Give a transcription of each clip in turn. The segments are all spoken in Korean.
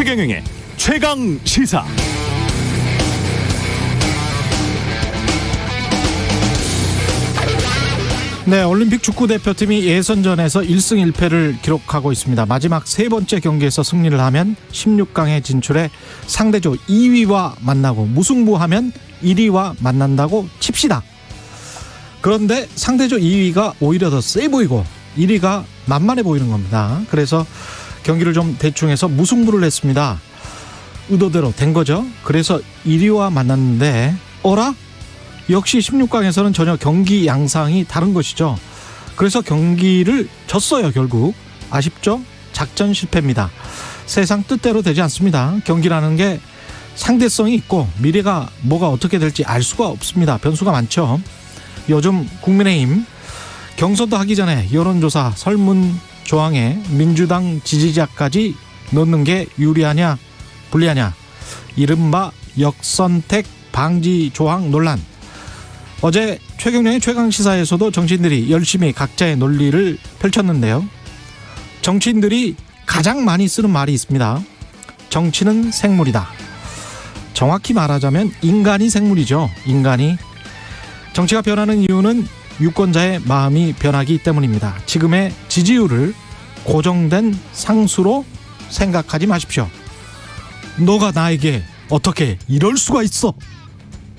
최경영의 최강 시사. 네, 올림픽 축구대표팀이 예선전에서 1승 1패를 기록하고 있습니다. 마지막 세 번째 경기에서 승리를 하면 16강에 진출해 상대조 2위와 만나고 무승부하면 1위와 만난다고 칩시다. 그런데 상대조 2위가 오히려 더 세 보이고 1위가 만만해 보이는 겁니다. 그래서 경기를 좀 대충 해서 무승부를 했습니다. 의도대로 된 거죠. 그래서 1위와 만났는데 어라? 역시 16강에서는 전혀 경기 양상이 다른 것이죠. 그래서 경기를 졌어요. 결국 아쉽죠. 작전 실패입니다. 세상 뜻대로 되지 않습니다. 경기라는 게 상대성이 있고 미래가 뭐가 어떻게 될지 알 수가 없습니다. 변수가 많죠. 요즘 국민의힘 경선도 하기 전에 여론조사 설문조항에 민주당 지지자까지 넣는 게 유리하냐 불리하냐, 이른바 역선택 방지 조항 논란. 어제 최경영의 최강시사에서도 정치인들이 열심히 각자의 논리를 펼쳤는데요. 정치인들이 가장 많이 쓰는 말이 있습니다. 정치는 생물이다. 정확히 말하자면 인간이 생물이죠. 인간이. 정치가 변하는 이유는 유권자의 마음이 변하기 때문입니다. 지금의 지지율을 고정된 상수로 생각하지 마십시오. 너가 나에게 어떻게 이럴 수가 있어?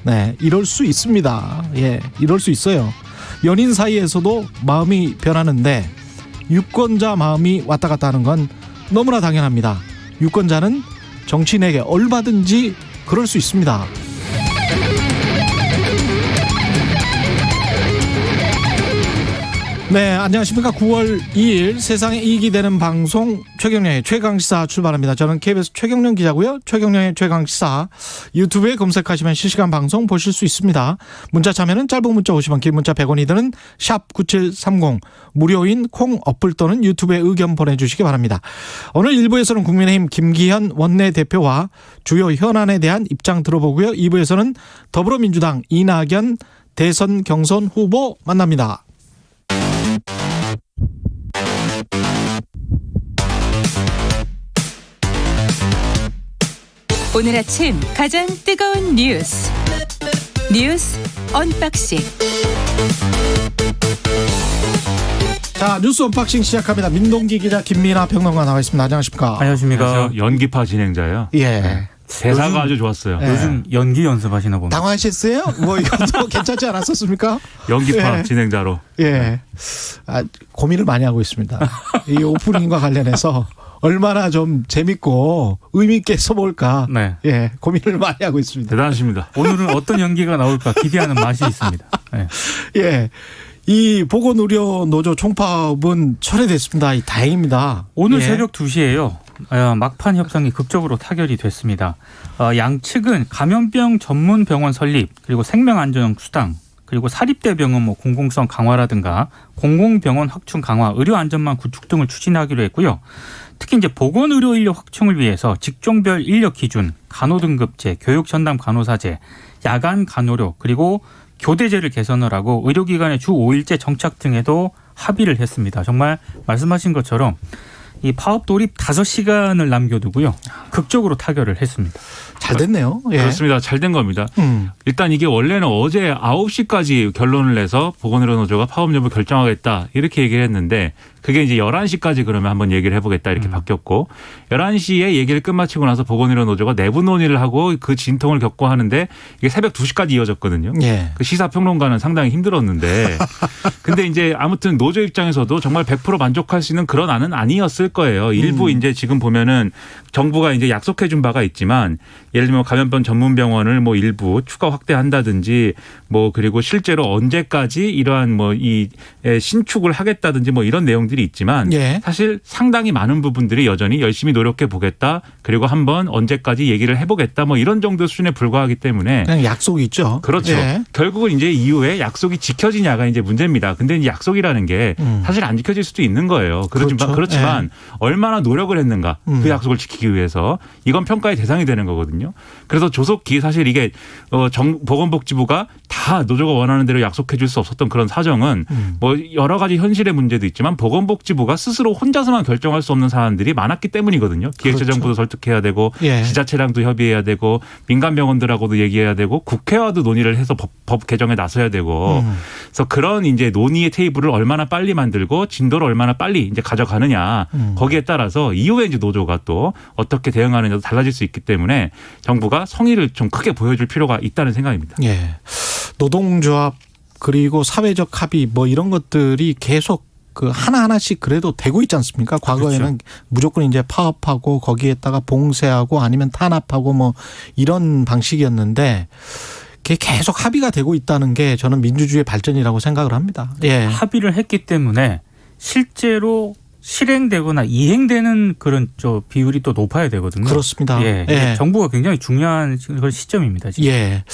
네, 이럴 수 있습니다. 예, 이럴 수 있어요. 연인 사이에서도 마음이 변하는데 유권자 마음이 왔다 갔다 하는 건 너무나 당연합니다. 유권자는 정치인에게 얼마든지 그럴 수 있습니다. 네, 안녕하십니까. 9월 2일 세상에 이익이 되는 방송 최경영의 최강시사 출발합니다. 저는 KBS 최경영 기자고요. 최경영의 최강시사 유튜브에 검색하시면 실시간 방송 보실 수 있습니다. 문자 참여는 짧은 문자 50원, 긴 문자 100원이 드는 샵9730 무료인 콩 어플 또는 유튜브에 의견 보내주시기 바랍니다. 오늘 1부에서는 국민의힘 김기현 원내대표와 주요 현안에 대한 입장 들어보고요. 2부에서는 더불어민주당 이낙연 대선 경선 후보 만납니다. 오늘 아침 가장 뜨거운 뉴스 언박싱. 자, 뉴스 언박싱 시작합니다. 민동기 기자, 김민아 평론가 나와 있습니다. 안녕하십니까? 안녕하십니까. 연기파 진행자예요. 예. 대사가 아주 좋았어요. 예. 요즘 연기 연습하시나 봅니다. 당황하셨어요? 뭐 이것도 괜찮지 않았었습니까? 연기파 예. 진행자로. 예. 고민을 많이 하고 있습니다. 이 오프닝과 관련해서 얼마나 좀 재밌고 의미 있게 써볼까. 네. 예, 고민을 많이 하고 있습니다. 대단하십니다. 오늘은 어떤 연기가 나올까 기대하는 맛이 있습니다. 네. 예. 이 보건의료노조 총파업은 철회됐습니다. 다행입니다. 오늘 예. 새벽 2시에요. 막판 협상이 극적으로 타결이 됐습니다. 양측은 감염병 전문 병원 설립, 그리고 생명안전 수당, 그리고 사립대병원 공공성 강화라든가 공공병원 확충 강화, 의료안전망 구축 등을 추진하기로 했고요. 특히 이제 보건의료 인력 확충을 위해서 직종별 인력 기준, 간호등급제, 교육전담 간호사제, 야간 간호료, 그리고 교대제를 개선을 하고 의료기관의 주 5일제 정착 등에도 합의를 했습니다. 정말 말씀하신 것처럼 이 파업 돌입 5시간을 남겨두고요. 극적으로 타결을 했습니다. 잘 됐네요. 예. 그렇습니다. 잘 된 겁니다. 일단 이게 원래는 어제 9시까지 결론을 내서 보건의료노조가 파업 여부를 결정하겠다 이렇게 얘기를 했는데 그게 이제 11시까지 그러면 한번 얘기를 해보겠다 이렇게 바뀌었고 11시에 얘기를 끝마치고 나서 보건의료노조가 내부 논의를 하고 그 진통을 겪고 하는데 이게 새벽 2시까지 이어졌거든요. 예. 그 시사평론가는 상당히 힘들었는데 근데 이제 아무튼 노조 입장에서도 정말 100% 만족할 수 있는 그런 안은 아니었을 거예요. 일부 이제 지금 보면은 정부가 이제 약속해 준 바가 있지만 예를 들면 감염병 전문 병원을 뭐 일부 추가 확대한다든지 뭐 그리고 실제로 언제까지 이러한 뭐 이 신축을 하겠다든지 뭐 이런 내용들이 있지만 예. 사실 상당히 많은 부분들이 여전히 열심히 노력해 보겠다. 그리고 한번 언제까지 얘기를 해보겠다. 뭐 이런 정도 수준에 불과하기 때문에 그냥 약속이 있죠. 그렇죠. 예. 결국은 이제 이후에 약속이 지켜지냐가 이제 문제입니다. 근데 이 약속이라는 게 사실 안 지켜질 수도 있는 거예요. 그렇지만 예. 얼마나 노력을 했는가 그 약속을 지키기 위해서 이건 평가의 대상이 되는 거거든요. 그래서 조속히 사실 이게 보건복지부가 다 다 노조가 원하는 대로 약속해 줄 수 없었던 그런 사정은 뭐 여러 가지 현실의 문제도 있지만 보건복지부가 스스로 혼자서만 결정할 수 없는 사안들이 많았기 때문이거든요. 기획재정부도 설득해야 되고 예. 지자체랑도 협의해야 되고 민간병원들하고도 얘기해야 되고 국회와도 논의를 해서 법 개정에 나서야 되고 그래서 그런 이제 논의의 테이블을 얼마나 빨리 만들고 진도를 얼마나 빨리 이제 가져가느냐 거기에 따라서 이후에 이제 노조가 또 어떻게 대응하느냐도 달라질 수 있기 때문에 정부가 성의를 좀 크게 보여줄 필요가 있다는 생각입니다. 예. 노동조합 그리고 사회적 합의 뭐 이런 것들이 계속 그 하나하나씩 그래도 되고 있지 않습니까? 과거에는 그렇죠. 무조건 이제 파업하고 거기에다가 봉쇄하고 아니면 탄압하고 뭐 이런 방식이었는데 그게 계속 합의가 되고 있다는 게 저는 민주주의의 발전이라고 생각을 합니다. 예. 합의를 했기 때문에 실제로 실행되거나 이행되는 그런 비율이 또 높아야 되거든요. 그렇습니다. 예, 예. 정부가 굉장히 중요한 그런 시점입니다. 지금. 예.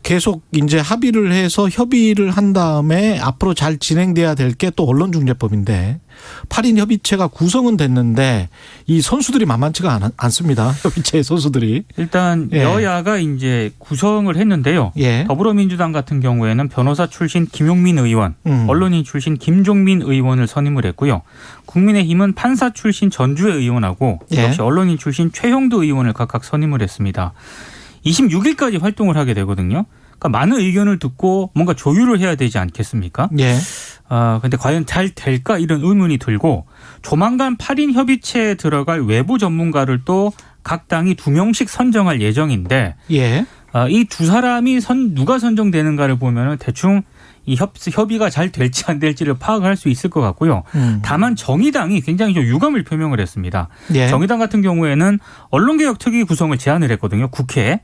계속 이제 합의를 해서 협의를 한 다음에 앞으로 잘 진행돼야 될 게 또 언론중재법인데 8인 협의체가 구성은 됐는데 이 선수들이 만만치가 않습니다. 협의체 선수들이. 일단 예. 여야가 이제 구성을 했는데요. 예. 더불어민주당 같은 경우에는 변호사 출신 김용민 의원, 언론인 출신 김종민 의원을 선임을 했고요. 국민의힘은 판사 출신 전주의 의원하고 예. 역시 언론인 출신 최형두 의원을 각각 선임을 했습니다. 26일까지 활동을 하게 되거든요. 그러니까 많은 의견을 듣고 뭔가 조율을 해야 되지 않겠습니까? 예. 근데 과연 잘 될까 이런 의문이 들고 조만간 8인 협의체에 들어갈 외부 전문가를 또 각 당이 2명씩 선정할 예정인데 예. 이 두 사람이 누가 선정되는가를 보면은 대충 이 협의가 잘 될지 안 될지를 파악할 수 있을 것 같고요. 다만 정의당이 굉장히 좀 유감을 표명을 했습니다. 예. 정의당 같은 경우에는 언론개혁 특위 구성을 제안을 했거든요. 국회에.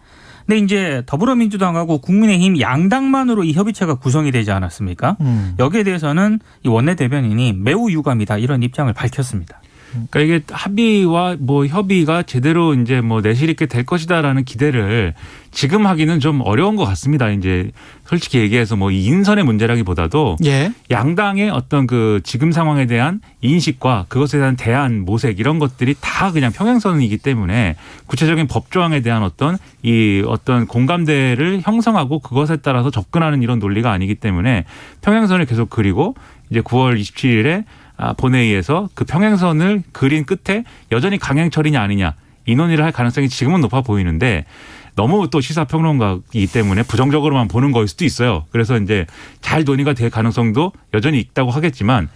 근데 이제 더불어민주당하고 국민의힘 양당만으로 이 협의체가 구성이 되지 않았습니까? 여기에 대해서는 이 원내대변인이 매우 유감이다 이런 입장을 밝혔습니다. 그러니까 이게 합의와 뭐 협의가 제대로 이제 뭐 내실 있게 될 것이다라는 기대를 지금 하기는 좀 어려운 것 같습니다. 이제 솔직히 얘기해서 뭐 이 인선의 문제라기보다도 예. 양당의 어떤 그 지금 상황에 대한 인식과 그것에 대한 대안 모색 이런 것들이 다 그냥 평행선이기 때문에 구체적인 법 조항에 대한 어떤 공감대를 형성하고 그것에 따라서 접근하는 이런 논리가 아니기 때문에 평행선을 계속 그리고 이제 9월 27일에 본회의에서 그 평행선을 그린 끝에 여전히 강행처리냐 아니냐 이 논의를 할 가능성이 지금은 높아 보이는데 너무 또 시사평론가이기 때문에 부정적으로만 보는 거일 수도 있어요. 그래서 이제 잘 논의가 될 가능성도 여전히 있다고 하겠지만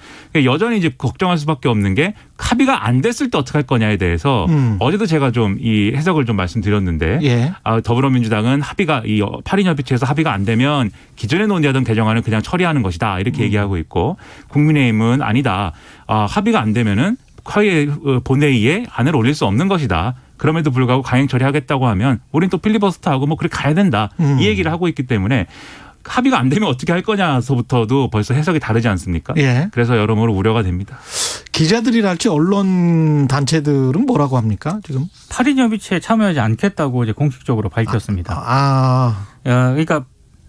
여전히 이제 걱정할 수밖에 없는 게 합의가 안 됐을 때 어떻게 할 거냐에 대해서 어제도 제가 좀 이 해석을 좀 말씀드렸는데 예. 더불어민주당은 합의가 이 8인 협의체에서 합의가 안 되면 기존에 논의하던 개정안을 그냥 처리하는 것이다 이렇게 얘기하고 있고 국민의힘은 아니다. 합의가 안 되면은 본회의에 안을 올릴 수 없는 것이다. 그럼에도 불구하고 강행 처리하겠다고 하면 우린 또 필리버스터하고 뭐 그렇게 가야 된다. 이 얘기를 하고 있기 때문에 합의가 안 되면 어떻게 할 거냐서부터도 벌써 해석이 다르지 않습니까? 예. 그래서 여러모로 우려가 됩니다. 기자들이랄지 언론 단체들은 뭐라고 합니까 지금? 8인 협의체에 참여하지 않겠다고 이제 공식적으로 밝혔습니다. 그러니까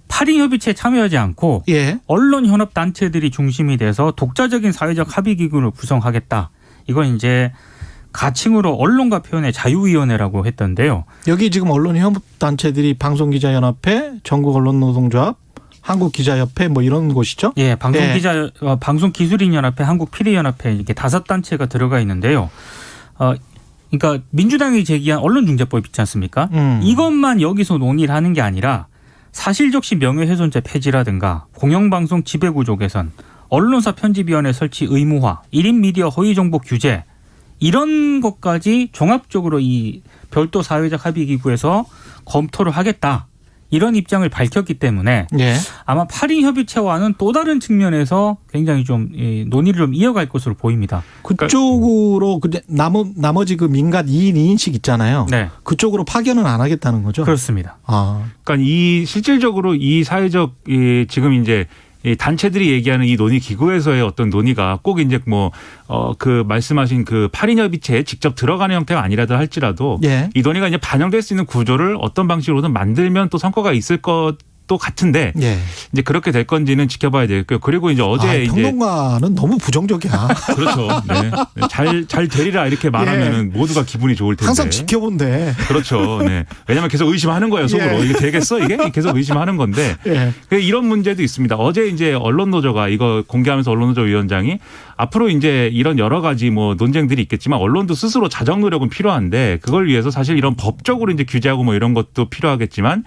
8인 협의체에 참여하지 않고 예. 언론 현업 단체들이 중심이 돼서 독자적인 사회적 합의 기구를 구성하겠다. 이건 이제 가칭으로 언론과 표현의 자유위원회라고 했던데요. 여기 지금 언론 협업 단체들이 방송기자연합회, 전국언론노동조합, 한국기자협회 뭐 이런 곳이죠? 예, 방송기술인연합회, 한국피디연합회 이렇게 5단체가 들어가 있는데요. 그러니까 민주당이 제기한 언론중재법 있지 않습니까? 이것만 여기서 논의를 하는 게 아니라 사실적시 명예훼손죄 폐지라든가 공영방송 지배구조 개선, 언론사 편집위원회 설치 의무화, 1인 미디어 허위 정보 규제 이런 것까지 종합적으로 이 별도 사회적 합의 기구에서 검토를 하겠다. 이런 입장을 밝혔기 때문에 예. 아마 8인 협의체와는 또 다른 측면에서 굉장히 좀 논의를 좀 이어갈 것으로 보입니다. 그쪽으로 나머지 그 민간 2인 2인씩 있잖아요. 네. 그쪽으로 파견은 안 하겠다는 거죠? 그렇습니다. 그러니까 실질적으로 이 사회적 지금 이제 이 단체들이 얘기하는 이 논의 기구에서의 어떤 논의가 꼭 이제 그 말씀하신 그 8인 협의체에 직접 들어가는 형태가 아니라도 할지라도 예. 이 논의가 이제 반영될 수 있는 구조를 어떤 방식으로든 만들면 또 성과가 있을 것 것도 같은데 예. 이제 그렇게 될 건지는 지켜봐야 되겠고요. 그리고 이제 어제 이제 평론가는 너무 부정적이야. 그렇죠. 네. 잘 되리라 이렇게 말하면은 모두가 기분이 좋을 텐데. 항상 지켜본대. 그렇죠. 네. 왜냐하면 계속 의심하는 거예요. 속으로. 예. 이게 되겠어? 이게 계속 의심하는 건데. 예. 이런 문제도 있습니다. 어제 이제 언론노조가 이거 공개하면서 언론노조 위원장이 앞으로 이제 이런 여러 가지 뭐 논쟁들이 있겠지만 언론도 스스로 자정 노력은 필요한데 그걸 위해서 사실 이런 법적으로 이제 규제하고 뭐 이런 것도 필요하겠지만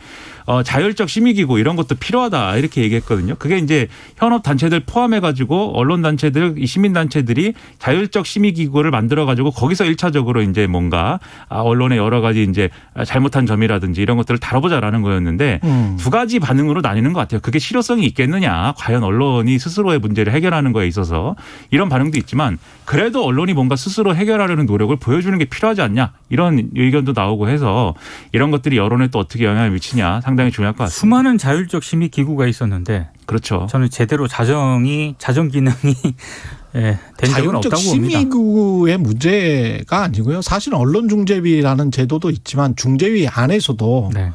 자율적 심의기구 이런 것도 필요하다 이렇게 얘기했거든요. 그게 이제 현업 단체들 포함해 가지고 언론 단체들, 시민 단체들이 자율적 심의기구를 만들어 가지고 거기서 1차적으로 이제 뭔가 언론의 여러 가지 이제 잘못한 점이라든지 이런 것들을 다뤄보자라는 거였는데 두 가지 반응으로 나뉘는 것 같아요. 그게 실효성이 있겠느냐? 과연 언론이 스스로의 문제를 해결하는 거에 있어서 이런 반응도 있지만 그래도 언론이 뭔가 스스로 해결하려는 노력을 보여주는 게 필요하지 않냐? 이런 의견도 나오고 해서 이런 것들이 여론에 또 어떻게 영향을 미치냐 상당히 중요할 것 같습니다. 수많은 자율적 심의 기구가 있었는데 그렇죠. 저는 제대로 자정 기능이 된 적은 자율적 없다고 봅니다. 심의구의 문제가 아니고요. 사실 언론중재위라는 제도도 있지만 중재위 안에서도 네.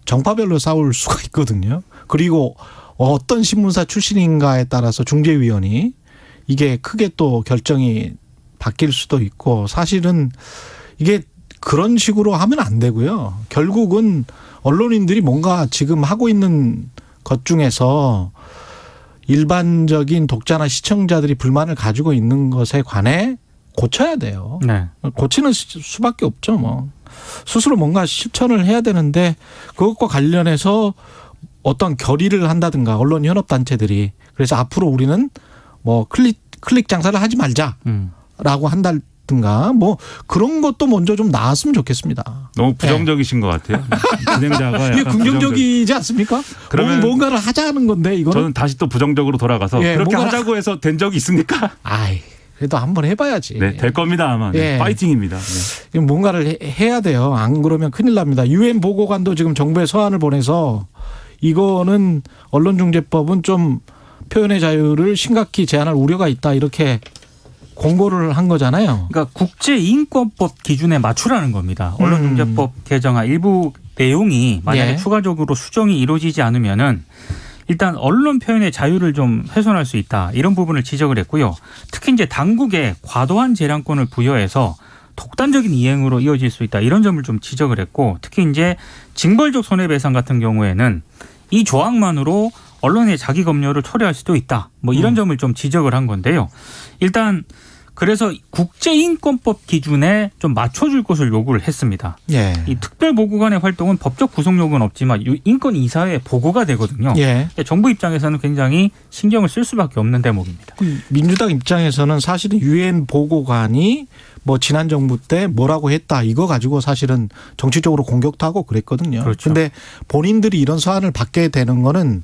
정파별로 싸울 수가 있거든요. 그리고 어떤 신문사 출신인가에 따라서 중재위원이 이게 크게 또 결정이 바뀔 수도 있고 사실은 이게 그런 식으로 하면 안 되고요. 결국은 언론인들이 뭔가 지금 하고 있는 것 중에서 일반적인 독자나 시청자들이 불만을 가지고 있는 것에 관해 고쳐야 돼요. 네. 고치는 수밖에 없죠. 뭐 스스로 뭔가 실천을 해야 되는데 그것과 관련해서 어떤 결의를 한다든가 언론 현업 단체들이 그래서 앞으로 우리는 뭐 클릭 장사를 하지 말자라고 한다든가 뭐 그런 것도 먼저 좀 나왔으면 좋겠습니다. 너무 부정적이신 것 같아요. 진행자가 이게 약간 긍정적이지 않습니까? 그러면 뭔가를 하자는 건데 이거는 저는 다시 또 부정적으로 돌아가서 예, 그렇게 뭔가를 하자고 해서 된 적이 있습니까? 아이 그래도 한번 해봐야지. 네, 될 겁니다 아마. 네, 예. 파이팅입니다. 네. 이건 뭔가를 해야 돼요. 안 그러면 큰일 납니다. 유엔 보고관도 지금 정부에 서한을 보내서 이거는 언론중재법은 좀 표현의 자유를 심각히 제한할 우려가 있다 이렇게 공고를 한 거잖아요. 그러니까 국제인권법 기준에 맞추라는 겁니다. 언론중재법 개정안 일부 내용이 만약에 예. 추가적으로 수정이 이루어지지 않으면은 일단 언론 표현의 자유를 좀 훼손할 수 있다. 이런 부분을 지적을 했고요. 특히 이제 당국에 과도한 재량권을 부여해서 독단적인 이행으로 이어질 수 있다. 이런 점을 좀 지적을 했고 특히 이제 징벌적 손해배상 같은 경우에는 이 조항만으로 언론의 자기 검열을 초래할 수도 있다. 뭐 이런 점을 좀 지적을 한 건데요. 일단 그래서 국제인권법 기준에 좀 맞춰줄 것을 요구를 했습니다. 예. 이 특별보고관의 활동은 법적 구속력은 없지만 인권이사회에 보고가 되거든요. 예. 정부 입장에서는 굉장히 신경을 쓸 수밖에 없는 대목입니다. 민주당 입장에서는 사실은 유엔 보고관이 뭐 지난 정부 때 뭐라고 했다 이거 가지고 사실은 정치적으로 공격도 하고 그랬거든요. 그렇죠. 그런데 본인들이 이런 서한을 받게 되는 거는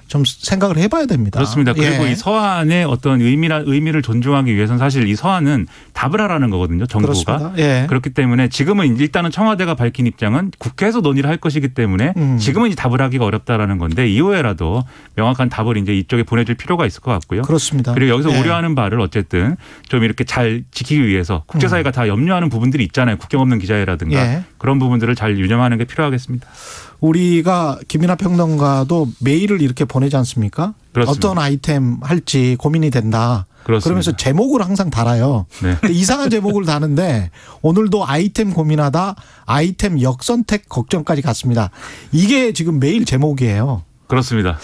좀 생각을 해봐야 됩니다. 그렇습니다. 그리고 예. 이 서한의 어떤 의미를 존중하기 위해서는 사실 이 서한은 답을 하라는 거거든요. 정부가. 그렇습니다. 예. 그렇기 때문에 지금은 일단은 청와대가 밝힌 입장은 국회에서 논의를 할 것이기 때문에 지금은 이 답을 하기가 어렵다라는 건데 이후에라도 명확한 답을 이제 이쪽에 보내줄 필요가 있을 것 같고요. 그렇습니다. 그리고 여기서 예. 우려하는 바를 어쨌든 좀 이렇게 잘 지키기 위해서 국제사회가 다 염려하는 부분들이 있잖아요. 국경 없는 기자회라든가 예. 그런 부분들을 잘 유념하는 게 필요하겠습니다. 우리가 김이나 평론가도 메일을 이렇게 보내지 않습니까? 그렇습니다. 어떤 아이템 할지 고민이 된다. 그렇습니다. 그러면서 제목을 항상 달아요. 네. 근데 이상한 제목을 다는데 오늘도 아이템 고민하다 아이템 역선택 걱정까지 갔습니다. 이게 지금 메일 제목이에요. 그렇습니다.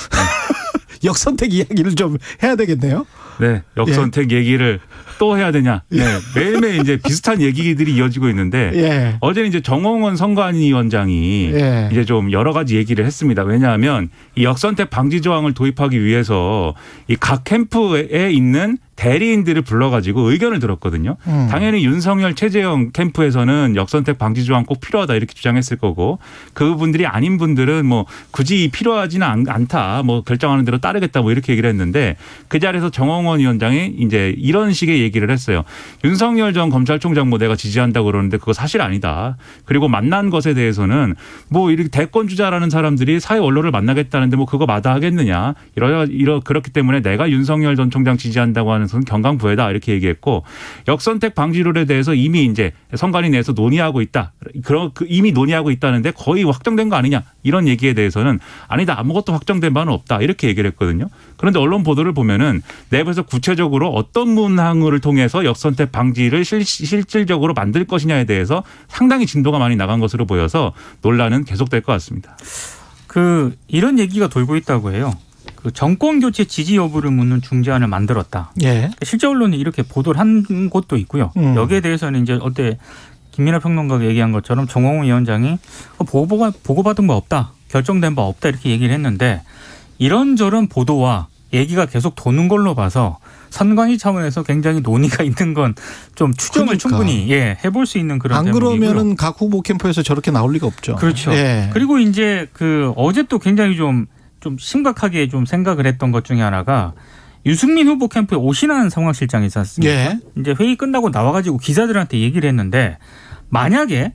역선택 이야기를 좀 해야 되겠네요. 네. 역선택 얘기를 또 해야 되냐. 네. 매일매일 이제 비슷한 얘기들이 이어지고 있는데 예. 어제는 이제 정홍원 선관위원장이 예. 이제 좀 여러 가지 얘기를 했습니다. 왜냐하면 이 역선택 방지 조항을 도입하기 위해서 이 각 캠프에 있는 대리인들을 불러가지고 의견을 들었거든요. 당연히 윤석열 최재형 캠프에서는 역선택 방지 조항 꼭 필요하다 이렇게 주장했을 거고 그분들이 아닌 분들은 뭐 굳이 필요하지는 않다. 뭐 결정하는 대로 따르겠다 뭐 이렇게 얘기를 했는데 그 자리에서 정홍원 위원장이 이제 이런 식의 얘기를 했어요. 윤석열 전 검찰총장 뭐 내가 지지한다고 그러는데 그거 사실 아니다. 그리고 만난 것에 대해서는 뭐 이렇게 대권 주자라는 사람들이 사회 원로를 만나겠다는데 뭐 그거 마다하겠느냐. 그렇기 때문에 내가 윤석열 전 총장 지지한다고 하는 가능성은 경강부회다 이렇게 얘기했고 역선택 방지룰에 대해서 이미 이제 선관위 내에서 논의하고 있다. 이미 논의하고 있다는데 거의 확정된 거 아니냐 이런 얘기에 대해서는 아니다 아무것도 확정된 바는 없다 이렇게 얘기를 했거든요. 그런데 언론 보도를 보면은 내부에서 구체적으로 어떤 문항을 통해서 역선택 방지를 실질적으로 만들 것이냐에 대해서 상당히 진도가 많이 나간 것으로 보여서 논란은 계속될 것 같습니다. 이런 얘기가 돌고 있다고 해요. 정권 교체 지지 여부를 묻는 중재안을 만들었다. 예. 실제 언론이 이렇게 보도를 한 곳도 있고요. 여기에 대해서는 이제 어때 김민하 평론가가 얘기한 것처럼 정홍훈 위원장이 보고받은 바 없다. 결정된 바 없다 이렇게 얘기를 했는데 이런저런 보도와 얘기가 계속 도는 걸로 봐서 선관위 차원에서 굉장히 논의가 있는 건 좀 추정을 충분히 해볼 수 있는 그런 안 대목이고요. 그러면은 각 후보 캠프에서 저렇게 나올 리가 없죠. 그렇죠. 예. 그리고 이제 어제 또 굉장히 좀 심각하게 좀 생각을 했던 것 중에 하나가 유승민 후보 캠프에 오신환 상황실장이 있었습니다. 예. 이제 회의 끝나고 나와가지고 기자들한테 얘기를 했는데 만약에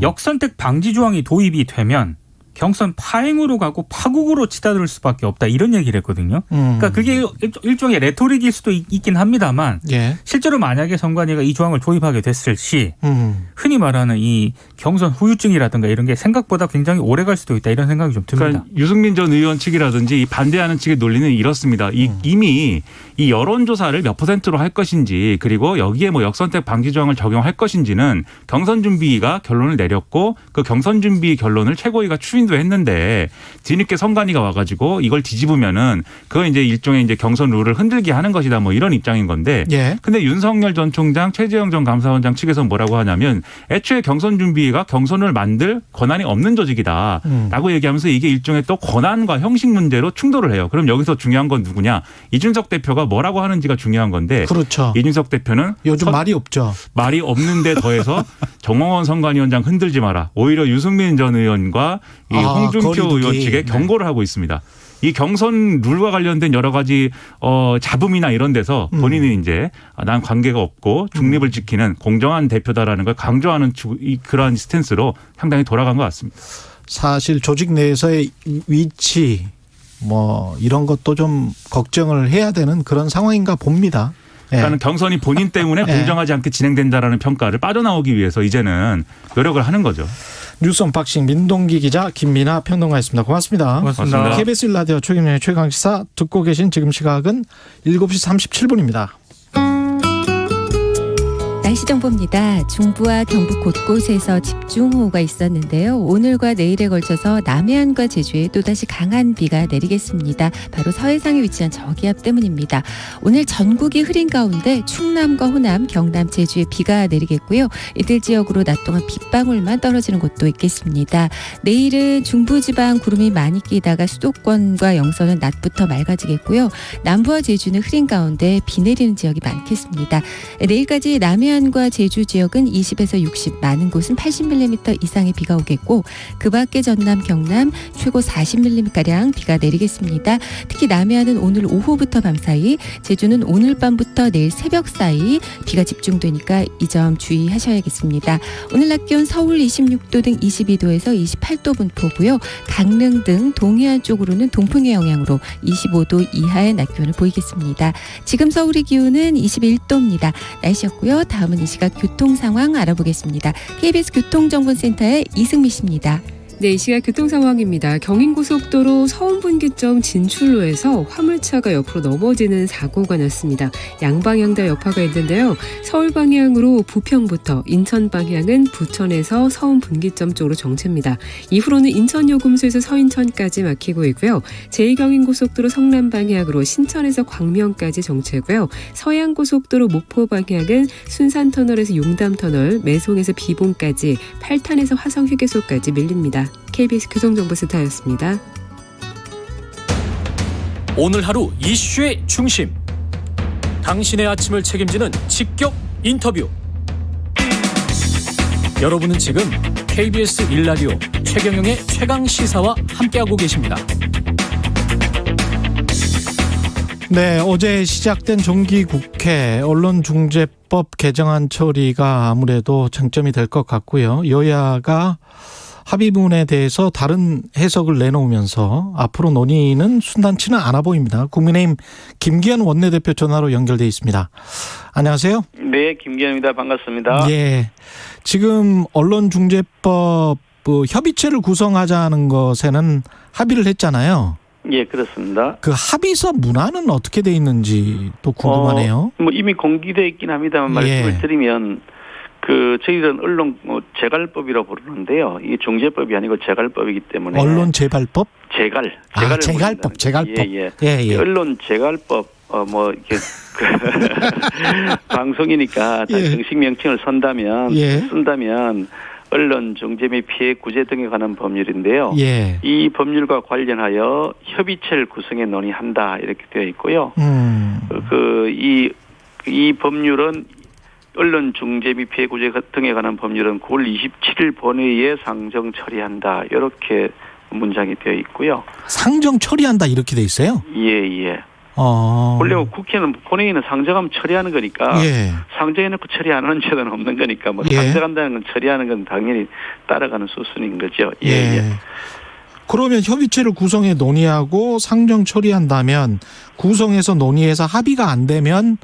역선택 방지 조항이 도입이 되면 경선 파행으로 가고 파국으로 치닫을 수밖에 없다 이런 얘기를 했거든요. 그러니까 그게 일종의 레토릭일 수도 있긴 합니다만 예. 실제로 만약에 선관위가 이 조항을 도입하게 됐을 시 흔히 말하는 이 경선 후유증이라든가 이런 게 생각보다 굉장히 오래 갈 수도 있다 이런 생각이 좀 듭니다. 그러니까 유승민 전 의원 측이라든지 이 반대하는 측의 논리는 이렇습니다. 이미 이 여론조사를 몇 %로 할 것인지 그리고 여기에 뭐 역선택 방지 조항을 적용할 것인지는 경선 준비가 결론을 내렸고 그 경선 준비 결론을 최고위가 추인도 했는데 뒤늦게 선관위가 와가지고 이걸 뒤집으면은 그거 이제 일종의 이제 경선 룰을 흔들게 하는 것이다 뭐 이런 입장인 건데. 예. 근데 윤석열 전 총장, 최재형 전 감사원장 측에서 뭐라고 하냐면 애초에 경선 준비가 경선을 만들 권한이 없는 조직이다라고 얘기하면서 이게 일종의 또 권한과 형식 문제로 충돌을 해요. 그럼 여기서 중요한 건 누구냐? 이준석 대표가 뭐라고 하는지가 중요한 건데. 그렇죠. 이준석 대표는 요즘 말이 없죠. 말이 없는데 더해서 정홍원 선관위원장 흔들지 마라. 오히려 유승민 전 의원과 이 홍준표 거리두기. 의원 측에 경고를 하고 있습니다. 이 경선 룰과 관련된 여러 가지 잡음이나 이런 데서 본인은 이제 난 관계가 없고 중립을 지키는 공정한 대표다라는 걸 강조하는 그러한 스탠스로 상당히 돌아간 것 같습니다. 사실 조직 내에서의 위치 뭐 이런 것도 좀 걱정을 해야 되는 그런 상황인가 봅니다. 그러니까 경선이 본인 때문에 공정하지 않게 진행된다라는 평가를 빠져나오기 위해서 이제는 노력을 하는 거죠. 뉴스 언박싱 민동기 기자 김민하 평론가였습니다. 고맙습니다. 고맙습니다. KBS 1라디오 최경영의 최강시사 듣고 계신 지금 시각은 7시 37분입니다. 날씨 정보입니다. 중부와 경북 곳곳에서 집중호우가 있었는데요. 오늘과 내일에 걸쳐서 남해안과 제주에 또다시 강한 비가 내리겠습니다. 바로 서해상에 위치한 저기압 때문입니다. 오늘 전국이 흐린 가운데 충남과 호남, 경남, 제주에 비가 내리겠고요. 이들 지역으로 낮 동안 빗방울만 떨어지는 곳도 있겠습니다. 내일은 중부지방 구름이 많이 끼다가 수도권과 영서는 낮부터 맑아지겠고요. 남부와 제주는 흐린 가운데 비 내리는 지역이 많겠습니다. 내일까지 남해안 과 제주 지역은 20에서 60, 많은 곳은 80mm 이상의 비가 오겠고 그 밖에 전남, 경남 최고 40mm가량 비가 내리겠습니다. 특히 남해안은 오늘 오후부터 밤 사이, 제주는 오늘 밤부터 내일 새벽 사이 비가 집중되니까 이 점 주의하셔야겠습니다. 오늘 낮 기온 서울 26도 등 22도에서 28도 분포고요. 강릉 등 동해안 쪽으로는 동풍의 영향으로 25도 이하의 낮 기온을 보이겠습니다. 지금 서울의 기온은 21도입니다. 날씨였고요. 다음은 이 시각 교통 상황 알아보겠습니다. KBS 교통정보센터의 이승미 씨입니다. 네, 이 시각 교통 상황입니다. 경인고속도로 서운분기점 진출로에서 화물차가 옆으로 넘어지는 사고가 났습니다. 양방향 다 여파가 있는데요. 서울 방향으로 부평부터 인천 방향은 부천에서 서운분기점 쪽으로 정체입니다. 이후로는 인천요금소에서 서인천까지 막히고 있고요. 제2경인고속도로 성남 방향으로 신천에서 광명까지 정체고요. 서양고속도로 목포 방향은 순산터널에서 용담터널, 매송에서 비봉까지, 팔탄에서 화성휴게소까지 밀립니다. KBS 교통정보센터였습니다. 오늘 하루 이슈의 중심. 당신의 아침을 책임지는 직격 인터뷰. 여러분은 지금 KBS 1라디오 최경영의 최강시사와 함께하고 계십니다. 네, 어제 시작된 정기국회 언론중재법 개정안 처리가 아무래도 쟁점이 될 것 같고요. 여야가 합의문에 대해서 다른 해석을 내놓으면서 앞으로 논의는 순탄치는 않아 보입니다. 국민의힘 김기현 원내대표 전화로 연결돼 있습니다. 안녕하세요. 네, 김기현입니다. 반갑습니다. 예, 지금 언론중재법 협의체를 구성하자는 것에는 합의를 했잖아요. 예, 그렇습니다. 그 합의서 문안은 어떻게 돼 있는지 또 궁금하네요. 뭐 이미 공개되어 있긴 합니다만 말씀을 드리면 저희들은 언론 재갈법이라고 부르는데요. 이게 중재법이 아니고 재갈법이기 때문에 언론 재발법? 재갈법. 재갈법. 예. 언론 재갈법 이렇게 방송이니까 정식 명칭을 쓴다면 언론 중재 및 피해 구제 등에 관한 법률인데요. 예. 이 법률과 관련하여 협의체를 구성해 논의한다 이렇게 되어 있고요. 이 법률은 언론 중재 및 피해 구제 등에 관한 법률은 9월 27일 본회의에 상정 처리한다 이렇게 문장이 되어 있고요. 상정 처리한다 이렇게 돼 있어요? 예. 원래 국회는 본회의는 상정하면 처리하는 거니까 상정해놓고 처리 안 하는 죄는 없는 거니까 상정한다는 건 처리하는 건 당연히 따라가는 수순인 거죠. 예. 그러면 협의체를 구성해 논의하고 상정 처리한다면 구성해서 논의해서 합의가 안 되면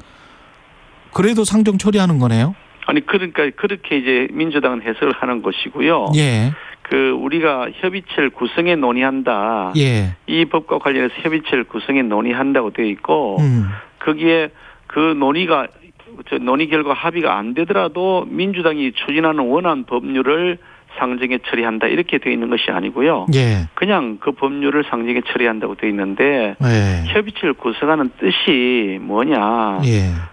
그래도 상정 처리하는 거네요? 아니 그러니까 그렇게 이제 민주당은 해석을 하는 것이고요. 예. 우리가 협의체를 구성해 논의한다. 예. 이 법과 관련해서 협의체를 구성해 논의한다고 되어 있고 거기에 논의 결과 합의가 안 되더라도 민주당이 추진하는 원안 법률을 상정해 처리한다 이렇게 되어 있는 것이 아니고요. 예. 그냥 그 법률을 상정해 처리한다고 되어 있는데 협의체를 구성하는 뜻이 뭐냐.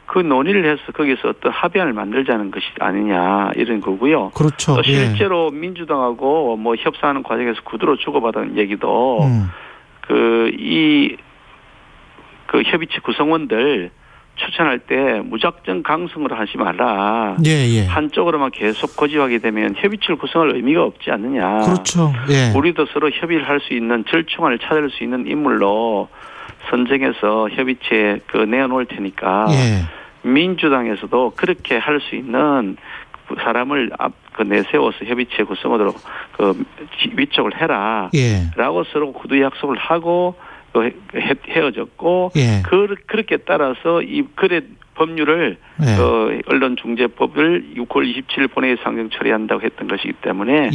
그 논의를 해서 거기서 어떤 합의안을 만들자는 것이 아니냐 이런 거고요. 그렇죠. 또 실제로 민주당하고 협상하는 과정에서 구두로 주고받은 얘기도 이 협의체 구성원들 추천할 때 무작정 강성으로 하지 말라. 한쪽으로만 계속 고집하게 되면 협의체를 구성할 의미가 없지 않느냐. 그렇죠. 우리도 서로 협의를 할 수 있는 절충안을 찾을 수 있는 인물로 선정해서 협의체에 내어놓을 테니까 민주당에서도 그렇게 할 수 있는 사람을 내세워서 협의체 구성으로 위촉을 해라. 라고 서로 구두 약속을 하고 헤어졌고 그렇게 따라서 이 법률을 언론중재법을 6월 27일 본회의 상정 처리한다고 했던 것이기 때문에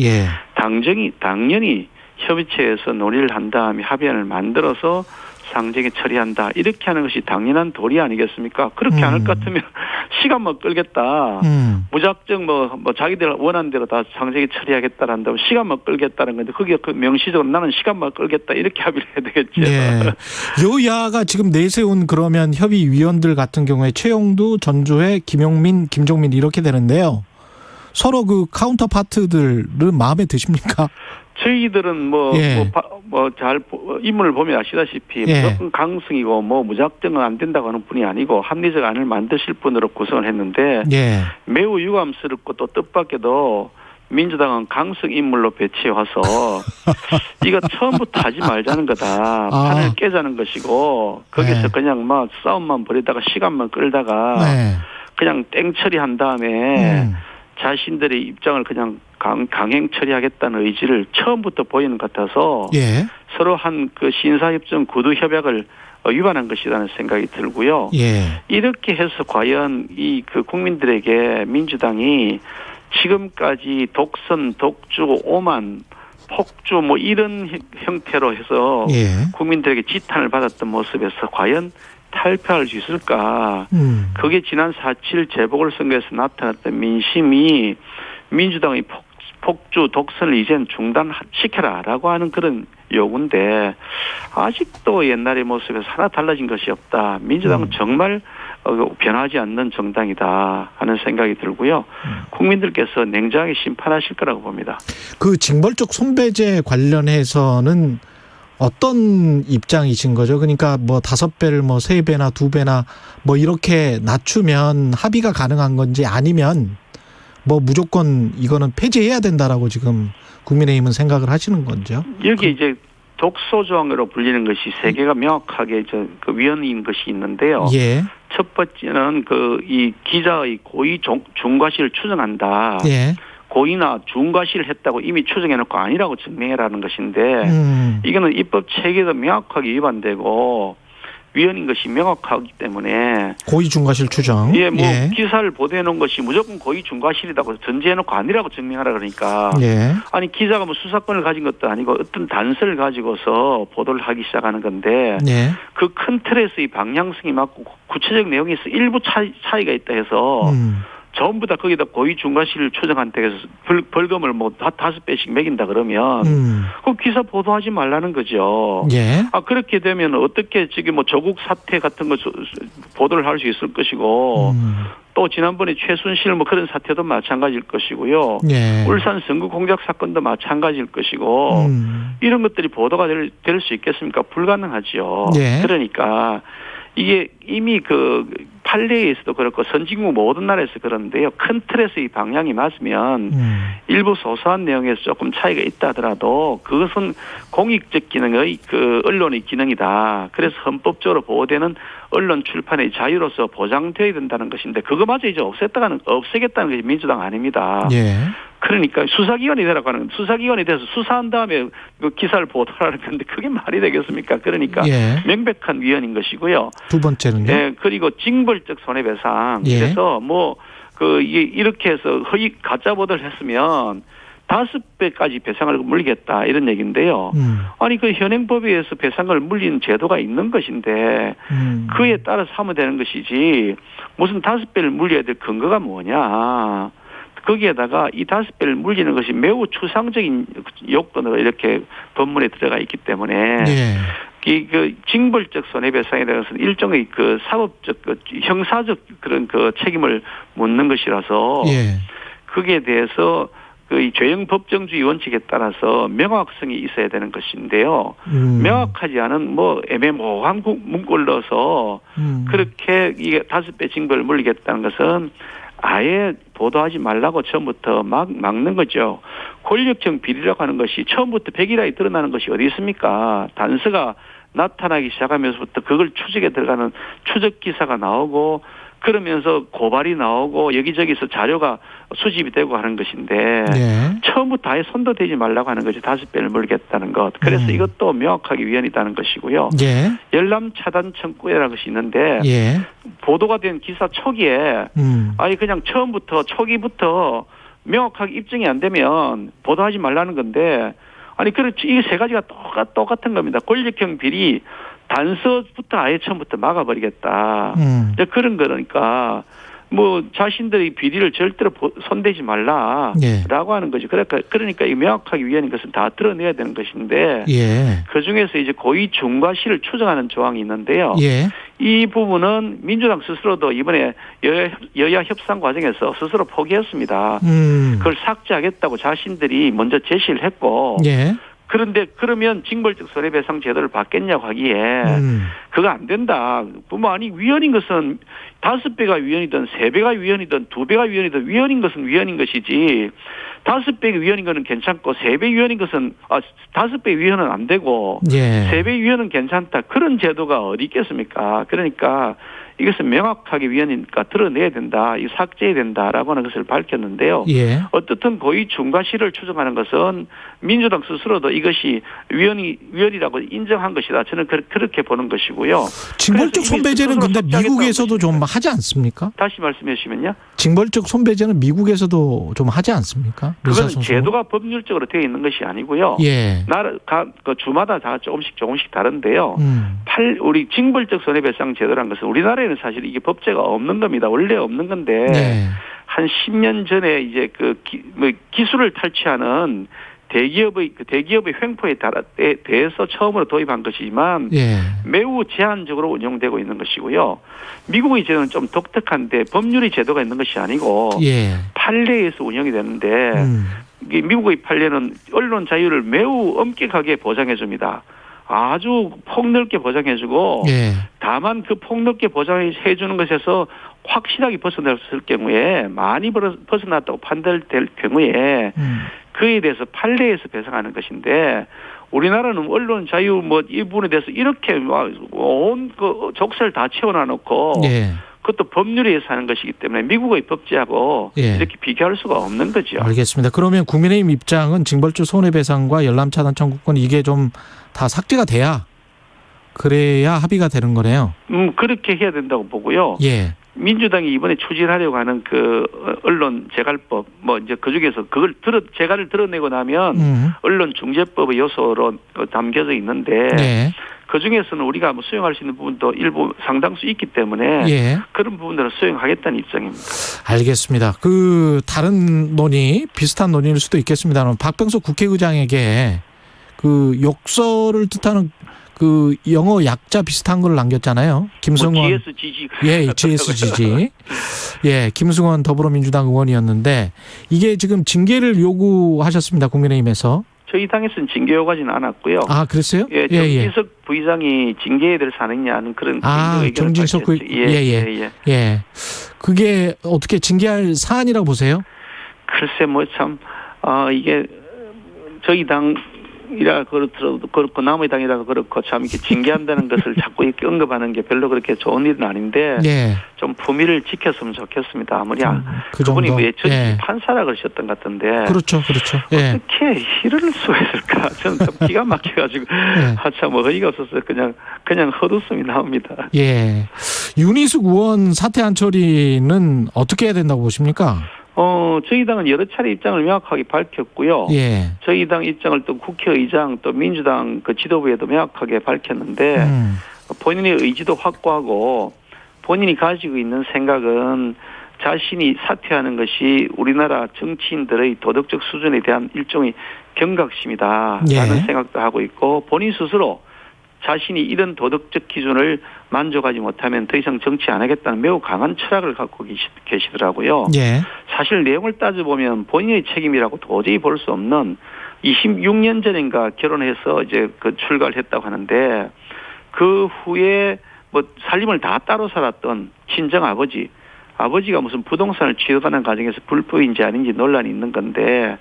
당연히 협의체에서 논의를 한 다음에 합의안을 만들어서 상정에 처리한다 이렇게 하는 것이 당연한 도리 아니겠습니까? 그렇게 안 할 것 같으면 시간만 끌겠다. 무작정 자기들 원하는 대로 다 상정에 처리하겠다라 한다면 시간만 끌겠다는 건데 그게 명시적으로 나는 시간만 끌겠다 이렇게 합의를 해야 되겠죠. 여야가 지금 내세운 그러면 협의위원들 같은 경우에 최영두, 전주회, 김용민, 김종민 이렇게 되는데요. 서로 카운터 파트들은 마음에 드십니까? 저희들은 잘 인물을 보면 아시다시피 무조건 강성이고 무작정은 안 된다고 하는 분이 아니고 합리적 안을 만드실 분으로 구성을 했는데 매우 유감스럽고 또 뜻밖에도 민주당은 강성 인물로 배치해 와서 이거 처음부터 하지 말자는 거다. 판을 깨자는 것이고 거기서 그냥 싸움만 벌이다가 시간만 끌다가 그냥 땡처리한 다음에 자신들의 입장을 그냥 강행 처리하겠다는 의지를 처음부터 보이는 것 같아서 서로 한 신사협정 구두 협약을 위반한 것이라는 생각이 들고요. 이렇게 해서 과연 국민들에게 민주당이 지금까지 독선, 독주, 오만, 폭주 이런 형태로 해서 국민들에게 지탄을 받았던 모습에서 과연 탈피할 수 있을까? 그게 지난 4.7 재보궐선거에서 나타났던 민심이 민주당의 폭주, 독선을 이젠 중단시켜라라고 하는 그런 요구인데 아직도 옛날의 모습에서 하나 달라진 것이 없다. 민주당은 정말 변하지 않는 정당이다 하는 생각이 들고요. 국민들께서 냉정하게 심판하실 거라고 봅니다. 징벌적 손배제 관련해서는 어떤 입장이신 거죠? 그러니까 5배를 3배나 2배나 이렇게 낮추면 합의가 가능한 건지 아니면 무조건 이거는 폐지해야 된다라고 지금 국민의힘은 생각을 하시는 건죠? 여기 이제 독소조항으로 불리는 것이 3개가 명확하게 위헌인 것이 있는데요. 첫 번째는 이 기자의 고의 중과실을 추정한다. 고의나 중과실을 했다고 이미 추정해놓고 아니라고 증명해라는 것인데 이거는 입법 체계도 명확하게 위반되고 위헌인 것이 명확하기 때문에 고의 중과실 추정. 예, 뭐 기사를 보도해놓은 것이 무조건 고의 중과실이라고 전제해놓고 아니라고 증명하라 그러니까 아니 기자가 뭐 수사권을 가진 것도 아니고 어떤 단서를 가지고서 보도를 하기 시작하는 건데 그 큰 틀에서 이 방향성이 맞고 구체적 내용에서 일부 차이가 있다 해서 전부 다 거기다 고의 중과실을 추정한다 해서 벌금을 뭐 5배씩 매긴다 그러면 그 기사 보도하지 말라는 거죠. 그렇게 되면 어떻게 지금 뭐 조국 사태 같은 거 보도를 할 수 있을 것이고 또 지난번에 최순실 뭐 그런 사태도 마찬가지일 것이고요. 울산 선거 공작 사건도 마찬가지일 것이고 이런 것들이 보도가 될 수 있겠습니까? 불가능하죠. 그러니까 이게 이미 그 판례에서도 그렇고 선진국 모든 나라에서 그런데요. 큰 틀에서 이 방향이 맞으면 일부 소소한 내용에서 조금 차이가 있다 하더라도 그것은 공익적 기능의 그 언론의 기능이다. 그래서 헌법적으로 보호되는 언론 출판의 자유로서 보장되어야 된다는 것인데 그거마저 이제 없애겠다는 것이 민주당 아닙니다. 그러니까 수사기관이 되라고 하는 수사기관이 돼서 수사한 다음에 그 기사를 보도하라는 건데 그게 말이 되겠습니까? 그러니까 명백한 위헌인 것이고요. 두 번째는요? 그리고 징벌적 손해배상. 그래서 뭐 이렇게 해서 허위 가짜 보도를 했으면 5배까지 배상을 물리겠다 이런 얘기인데요. 아니 그 현행법에 의해서 배상을 물리는 제도가 있는 것인데 그에 따라서 하면 되는 것이지 무슨 5배를 물려야 될 근거가 뭐냐. 거기에다가 이 5배를 물리는 것이 매우 추상적인 요건으로 이렇게 법문에 들어가 있기 때문에 그 징벌적 손해배상에 대해서는 일종의 그 사법적 그 형사적 그런 그 책임을 묻는 것이라서 거기에 대해서 그 죄형 법정주의 원칙에 따라서 명확성이 있어야 되는 것인데요. 명확하지 않은 뭐 애매모호한 문구를 넣어서 그렇게 이게 5배 징벌을 물리겠다는 것은 아예 보도하지 말라고 처음부터 막는 거죠. 권력형 비리라고 하는 것이 처음부터 백일하에 드러나는 것이 어디 있습니까? 단서가 나타나기 시작하면서부터 그걸 추적에 들어가는 추적 기사가 나오고 그러면서 고발이 나오고 여기저기서 자료가 수집이 되고 하는 것인데 처음부터 아예 손도 대지 말라고 하는 거죠. 5배를 물겠다는 것. 그래서 이것도 명확하게 위헌이다는 것이고요. 열람 차단 청구라는 것이 있는데 보도가 된 기사 초기에 아니 그냥 처음부터 초기부터 명확하게 입증이 안 되면 보도하지 말라는 건데 아니 그렇지 이 세 가지가 똑같은 겁니다. 권력형 비리 단서부터 아예 처음부터 막아버리겠다. 그런 거니까 뭐 자신들의 비리를 절대로 손대지 말라라고 하는 거죠. 그러니까 이 명확하게 위헌인 것은 다 드러내야 되는 것인데 그 중에서 이제 고의 중과실을 추정하는 조항이 있는데요. 이 부분은 민주당 스스로도 이번에 여야 협상 과정에서 스스로 포기했습니다. 그걸 삭제하겠다고 자신들이 먼저 제시를 했고 그런데 그러면 징벌적 손해배상 제도를 받겠냐고 하기에 그거 안 된다. 아니 위헌인 것은 5배가 위헌이든 3배가 위헌이든 2배가 위헌이든 위헌인 것은 위헌인 것이지 5배 위헌인 것은 괜찮고 3배 위헌인 것은 5배 위헌은 안 되고 3배 위헌은 괜찮다. 그런 제도가 어디 있겠습니까? 그러니까 이것은 명확하게 위헌이니까 드러내야 된다. 이 삭제해야 된다라고 하는 것을 밝혔는데요. 어떻든 고의 중과실을 추정하는 것은 민주당 스스로도 이것이 위헌이라고 인정한 것이다. 저는 그렇게 보는 것이고요. 징벌적 손배제는 근데 미국에서도 좀 하지 않습니까? 다시 말씀해 주시면요. 징벌적 손배제는 미국에서도 좀 하지 않습니까? 그건 제도가 법률적으로 되어 있는 것이 아니고요. 그 주마다 다 조금씩 다른데요. 우리 징벌적 손해배상 제도라는 것은 우리나라에는 사실 이게 법제가 없는 겁니다. 원래 없는 건데 한 10년 전에 이제 기술을 탈취하는 대기업의 횡포에 대해서 처음으로 도입한 것이지만 매우 제한적으로 운영되고 있는 것이고요. 미국의 제도는 좀 독특한데 법률의 제도가 있는 것이 아니고 판례에서 운영이 되는데 미국의 판례는 언론 자유를 매우 엄격하게 보장해 줍니다. 아주 폭넓게 보장해주고 다만 그 폭넓게 보장해 주는 것에서 확실하게 벗어났을 경우에 많이 벗어났다고 판단될 경우에 그에 대해서 판례에서 배상하는 것인데 우리나라는 언론 자유 이 부분에 대해서 이렇게 온 그 족쇄를 다 채워놔 놓고 그것도 법률에서 하는 것이기 때문에 미국의 법제하고 예. 이렇게 비교할 수가 없는 거죠. 알겠습니다. 그러면 국민의힘 입장은 징벌주 손해배상과 열람차단 청구권 이게 좀 다 삭제가 돼야 그래야 합의가 되는 거네요. 그렇게 해야 된다고 보고요. 예. 민주당이 이번에 추진하려고 하는 그 언론 재갈법 뭐 이제 그 중에서 그걸 재갈을 드러내고 나면 언론 중재법의 요소로 담겨져 있는데 네. 그 중에서는 우리가 뭐 수용할 수 있는 부분도 일부 상당수 있기 때문에 예. 그런 부분들은 수용하겠다는 입장입니다. 알겠습니다. 그 다른 논의 비슷한 논의일 수도 있겠습니다만 박병석 국회의장에게 그 욕설을 뜻하는 그 영어 약자 비슷한 걸 남겼잖아요. 김승원 GSGG. 예, GSGG. 예, 김승원 더불어민주당 의원이었는데 이게 지금 징계를 요구하셨습니다. 국민의힘에서. 저희 당에서는 징계 요구하지는 않았고요. 아, 그랬어요? 예, 정진석 부의장이 징계해야 될 사안이냐는 그런 의견을 정진석 예. 그게 어떻게 징계할 사안이라고 보세요? 글쎄 뭐 참 이게 저희 당 이라 그렇고 남의 당이라 그렇고 참 이렇게 징계한다는 것을 자꾸 이렇게 언급하는 게 별로 그렇게 좋은 일은 아닌데 예. 좀 품위를 지켰으면 좋겠습니다. 아무리 그분이 왜 판사라 그러셨던 것 같은데 그렇죠. 예. 어떻게 이럴 수가 있을까? 저는 좀 기가 막혀가지고 참 어이가 없어서 그냥 헛웃음이 나옵니다. 예, 윤희숙 의원 사퇴한 처리는 어떻게 해야 된다고 보십니까? 저희 당은 여러 차례 입장을 명확하게 밝혔고요. 예. 저희 당 입장을 또 국회의장 또 민주당 그 지도부에도 명확하게 밝혔는데 본인의 의지도 확고하고 본인이 가지고 있는 생각은 자신이 사퇴하는 것이 우리나라 정치인들의 도덕적 수준에 대한 일종의 경각심이다라는 생각도 하고 있고 본인 스스로 자신이 이런 도덕적 기준을 만족하지 못하면 더 이상 정치 안 하겠다는 매우 강한 철학을 갖고 계시더라고요. 예. 사실 내용을 따져보면 본인의 책임이라고 도저히 볼 수 없는 26년 전인가 결혼해서 이제 그 출가를 했다고 하는데 그 후에 뭐 살림을 다 따로 살았던 친정 아버지가 무슨 부동산을 취득하는 과정에서 불법인지 아닌지 논란이 있는 건데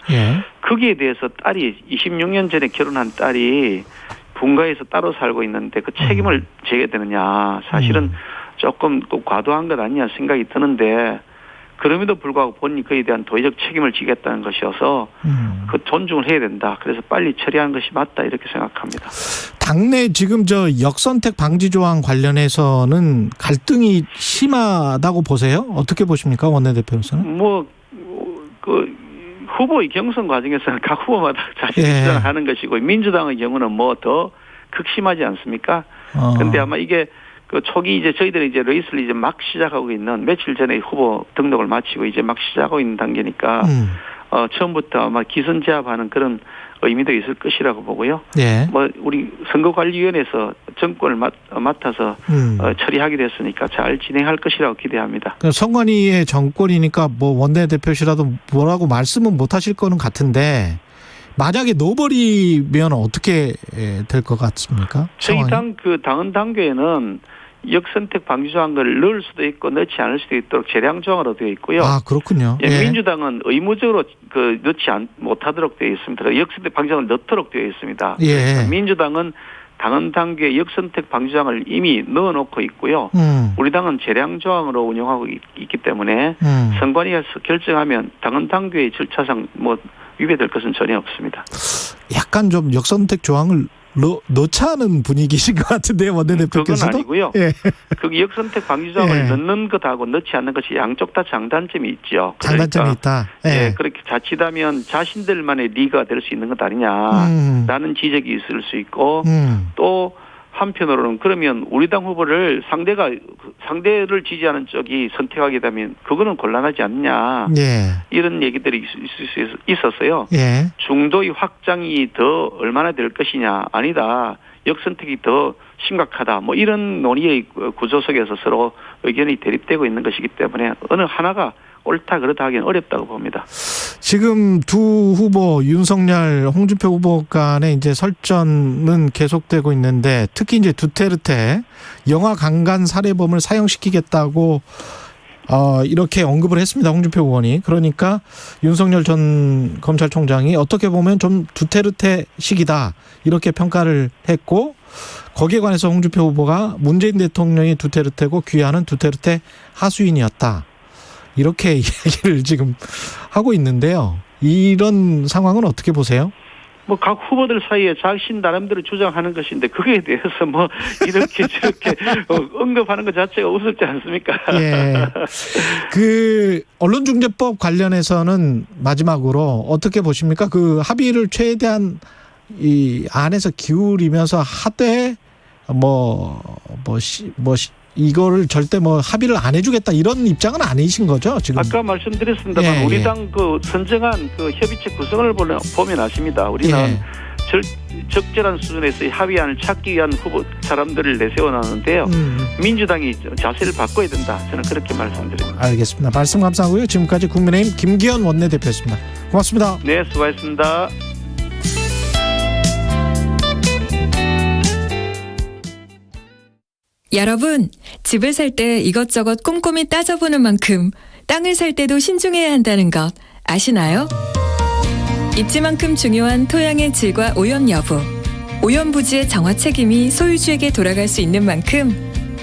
거기에 대해서 딸이 26년 전에 결혼한 딸이 분가에서 따로 살고 있는데 그 책임을 져야 되느냐 사실은 조금 과도한 것 아니냐 생각이 드는데 그럼에도 불구하고 본인이 그에 대한 도의적 책임을 지겠다는 것이어서 그 존중을 해야 된다. 그래서 빨리 처리하는 것이 맞다 이렇게 생각합니다. 당내 지금 저 역선택 방지 조항 관련해서는 갈등이 심하다고 보세요? 어떻게 보십니까 원내대표로서는? 후보의 경선 과정에서는 각 후보마다 자신이 주장하는 것이고 민주당의 경우는 뭐 더 극심하지 않습니까? 그런데 아마 이게 그 초기 이제 저희들이 이제 레이스를 이제 막 시작하고 있는 며칠 전에 후보 등록을 마치고 이제 막 시작하고 있는 단계니까 처음부터 아마 기선제압하는 그런 의미도 있을 것이라고 보고요. 뭐 우리 선거관리위원회에서 정권을 맡아서 처리하기로 했으니까 잘 진행할 것이라고 기대합니다. 선관위의 정권이니까 뭐 원내대표시라도 뭐라고 말씀은 못 하실 거는 같은데 만약에 넣어버리면 어떻게 될 것 같습니까? 저희 당 당헌 당규에는 역선택 방지 조항을 넣을 수도 있고 넣지 않을 수도 있도록 재량 조항으로 되어 있고요. 아, 그렇군요. 민주당은 의무적으로 넣지 못하도록 되어 있습니다. 역선택 방지 조항을 넣도록 되어 있습니다. 민주당은 당헌 당규에 역선택 방지 조항을 이미 넣어놓고 있고요. 우리 당은 재량 조항으로 운영하고 있기 때문에 선관위에서 결정하면 당헌 당규의 절차상 뭐 위배될 것은 전혀 없습니다. 약간 좀 역선택 조항을 넣자는 분위기신 것 같은데 원내대표께서도? 그건 아니고요. 그 역선택 방지 조항을 넣는 것하고 넣지 않는 것이 양쪽 다 장단점이 있죠. 장단점이 있다. 그렇게 자칫하면 자신들만의 리가 될 수 있는 것 아니냐라는 지적이 있을 수 있고 또 한편으로는 그러면 우리 당 후보를 상대를 지지하는 쪽이 선택하게 되면 그거는 곤란하지 않느냐 이런 얘기들이 있었어요. 중도의 확장이 더 얼마나 될 것이냐 아니다. 역선택이 더 심각하다. 뭐 이런 논의의 구조 속에서 서로 의견이 대립되고 있는 것이기 때문에 어느 하나가 옳다 그렇다 하기는 어렵다고 봅니다. 지금 두 후보 윤석열, 홍준표 후보 간의 이제 설전은 계속되고 있는데 특히 이제 두테르테 영화 강간 살해범을 사형시키겠다고 이렇게 언급을 했습니다. 홍준표 의원이. 그러니까 윤석열 전 검찰총장이 어떻게 보면 좀 두테르테식이다 이렇게 평가를 했고 거기에 관해서 홍준표 후보가 문재인 대통령이 두테르테고 귀하는 두테르테 하수인이었다. 이렇게 이야기를 지금 하고 있는데요. 이런 상황은 어떻게 보세요? 뭐 각 후보들 사이에 자신 나름대로 주장하는 것인데 그거에 대해서 뭐 이렇게 저렇게 언급하는 것 자체가 우습지 않습니까? 예. 그 언론중재법 관련해서는 마지막으로 어떻게 보십니까? 그 합의를 최대한 이 안에서 기울이면서 하되 이거를 절대 합의를 안 해주겠다 이런 입장은 아니신 거죠 지금? 아까 말씀드렸습니다만 우리 당 그 선정한 그 협의체 구성을 보면 아십니다. 우리는 적절한 수준에서 합의안을 찾기 위한 후보 사람들을 내세워놨는데요. 민주당이 자세를 바꿔야 된다. 저는 그렇게 말씀드립니다. 알겠습니다. 말씀 감사하고요. 지금까지 국민의힘 김기현 원내대표였습니다. 고맙습니다. 네, 수고하셨습니다. 여러분, 집을 살 때 이것저것 꼼꼼히 따져보는 만큼 땅을 살 때도 신중해야 한다는 것 아시나요? 입지만큼 중요한 토양의 질과 오염 여부, 오염 부지의 정화 책임이 소유주에게 돌아갈 수 있는 만큼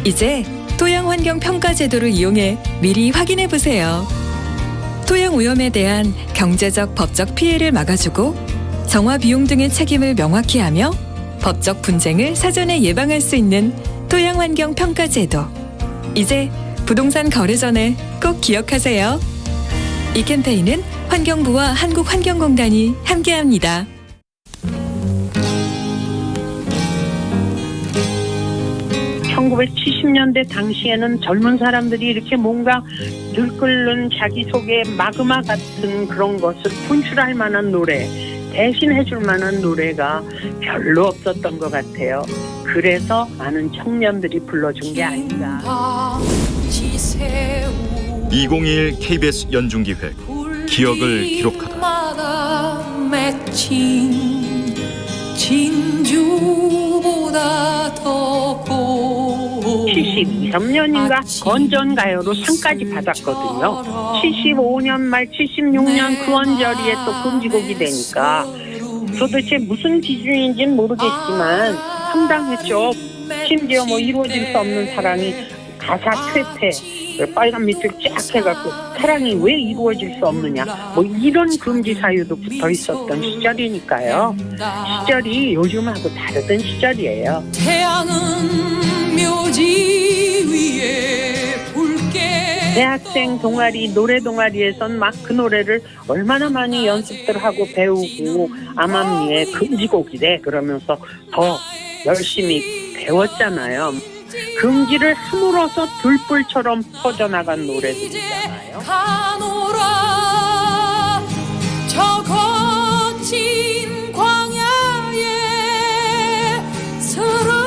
이제 토양 환경 평가 제도를 이용해 미리 확인해 보세요. 토양 오염에 대한 경제적, 법적 피해를 막아주고 정화 비용 등의 책임을 명확히 하며 법적 분쟁을 사전에 예방할 수 있는 토양 환경 평가 제도. 이제 부동산 거래 전에 꼭 기억하세요. 이 캠페인은 환경부와 한국환경공단이 함께합니다. (1970년대) 당시에는 젊은 사람들이 이렇게 뭔가 들끓는 자기속에 마그마 같은 그런 것을 분출할 만한 노래, 대신해줄 만한 노래가 별로 없었던 것 같아요. 그래서 많은 청년들이 불러준 게 아닌가. 2021 KBS 연중기획 기억을 기록하다. 진주보다 더 73년인가 건전가요로 상까지 받았거든요. 75년 말 76년 그 언저리에 또 금지곡이 되니까 도대체 무슨 기준인지는 모르겠지만 황당했죠. 심지어 이루어질 수 없는 사랑이 가사 퇴폐 빨간 밑줄 쫙 해갖고 사랑이 왜 이루어질 수 없느냐 이런 금지 사유도 붙어 있었던 시절이니까요. 시절이 요즘하고 다르던 시절이에요. 태양은 묘지 위에 붉게 대학생 동아리 노래 동아리에선 막 그 노래를 얼마나 많이 연습들 하고 배우고 암암리에 금지곡이래 그러면서 더 열심히 배웠잖아요. 금지를 함으로써 들불처럼 퍼져나간 노래들이잖아요. 가노라 저 거친 광야에 사랑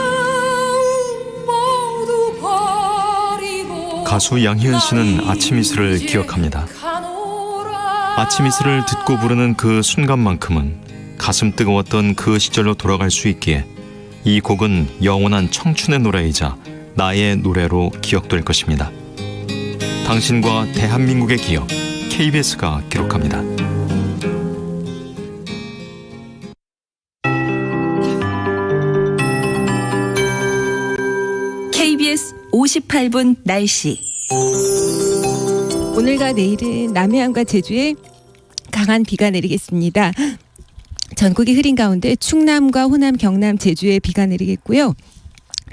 모두 버리고. 가수 양희은 씨는 아침 이슬을 기억합니다. 아침 이슬을 듣고 부르는 그 순간만큼은 가슴 뜨거웠던 그 시절로 돌아갈 수 있기에 이 곡은 영원한 청춘의 노래이자 나의 노래로 기억될 것입니다. 당신과 대한민국의 기억, KBS가 기록합니다. KBS 58분 날씨. 오늘과 내일은 남해안과 제주에 강한 비가 내리겠습니다. 전국이 흐린 가운데 충남과 호남, 경남, 제주에 비가 내리겠고요.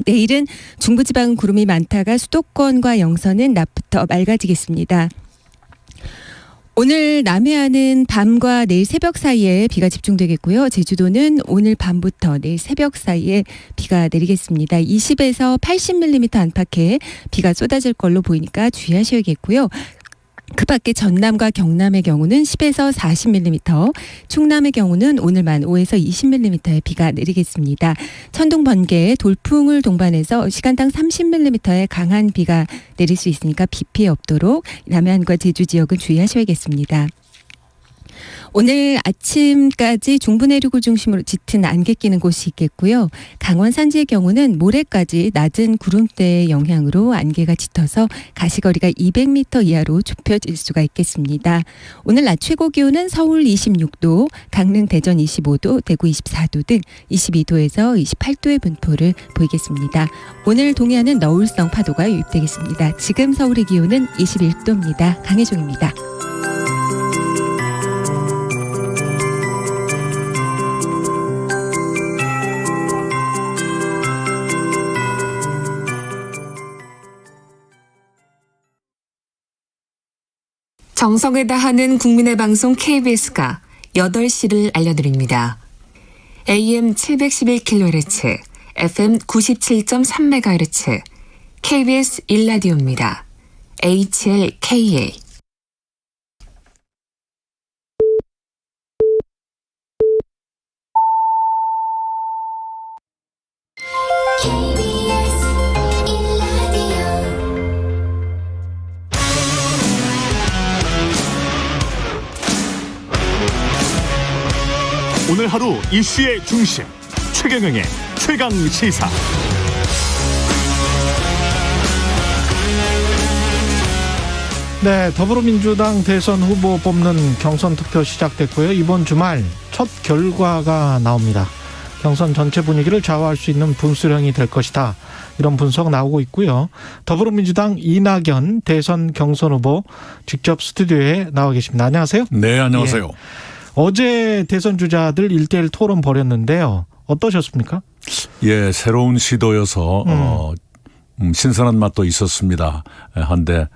내일은 중부지방은 구름이 많다가 수도권과 영서는 낮부터 맑아지겠습니다. 오늘 남해안은 밤과 내일 새벽 사이에 비가 집중되겠고요. 제주도는 오늘 밤부터 내일 새벽 사이에 비가 내리겠습니다. 20에서 80mm 안팎의 비가 쏟아질 걸로 보이니까 주의하셔야겠고요. 그 밖에 전남과 경남의 경우는 10에서 40mm, 충남의 경우는 오늘만 5에서 20mm의 비가 내리겠습니다. 천둥, 번개, 돌풍을 동반해서 시간당 30mm의 강한 비가 내릴 수 있으니까 비 피해 없도록 남해안과 제주 지역은 주의하셔야겠습니다. 오늘 아침까지 중부 내륙을 중심으로 짙은 안개 끼는 곳이 있겠고요. 강원 산지의 경우는 모레까지 낮은 구름대의 영향으로 안개가 짙어서 가시거리가 200m 이하로 좁혀질 수가 있겠습니다. 오늘 낮 최고 기온은 서울 26도, 강릉 대전 25도, 대구 24도 등 22도에서 28도의 분포를 보이겠습니다. 오늘 동해안은 너울성 파도가 유입되겠습니다. 지금 서울의 기온은 21도입니다. 강혜종입니다. 정성을 다하는 국민의 방송 KBS가 8시를 알려드립니다. AM 711kHz, FM 97.3MHz, KBS 1라디오입니다. HLKA. 오늘 하루 이슈의 중심 최경영의 최강 시사. 네, 더불어민주당 대선 후보 뽑는 경선 투표 시작됐고요. 이번 주말 첫 결과가 나옵니다. 경선 전체 분위기를 좌우할 수 있는 분수령이 될 것이다. 이런 분석 나오고 있고요. 더불어민주당 이낙연 대선 경선 후보 직접 스튜디오에 나와 계십니다. 안녕하세요. 네, 안녕하세요. 예. 어제 대선 주자들 1대1 토론 벌였는데요. 어떠셨습니까? 예, 새로운 시도여서 신선한 맛도 있었습니다. 한데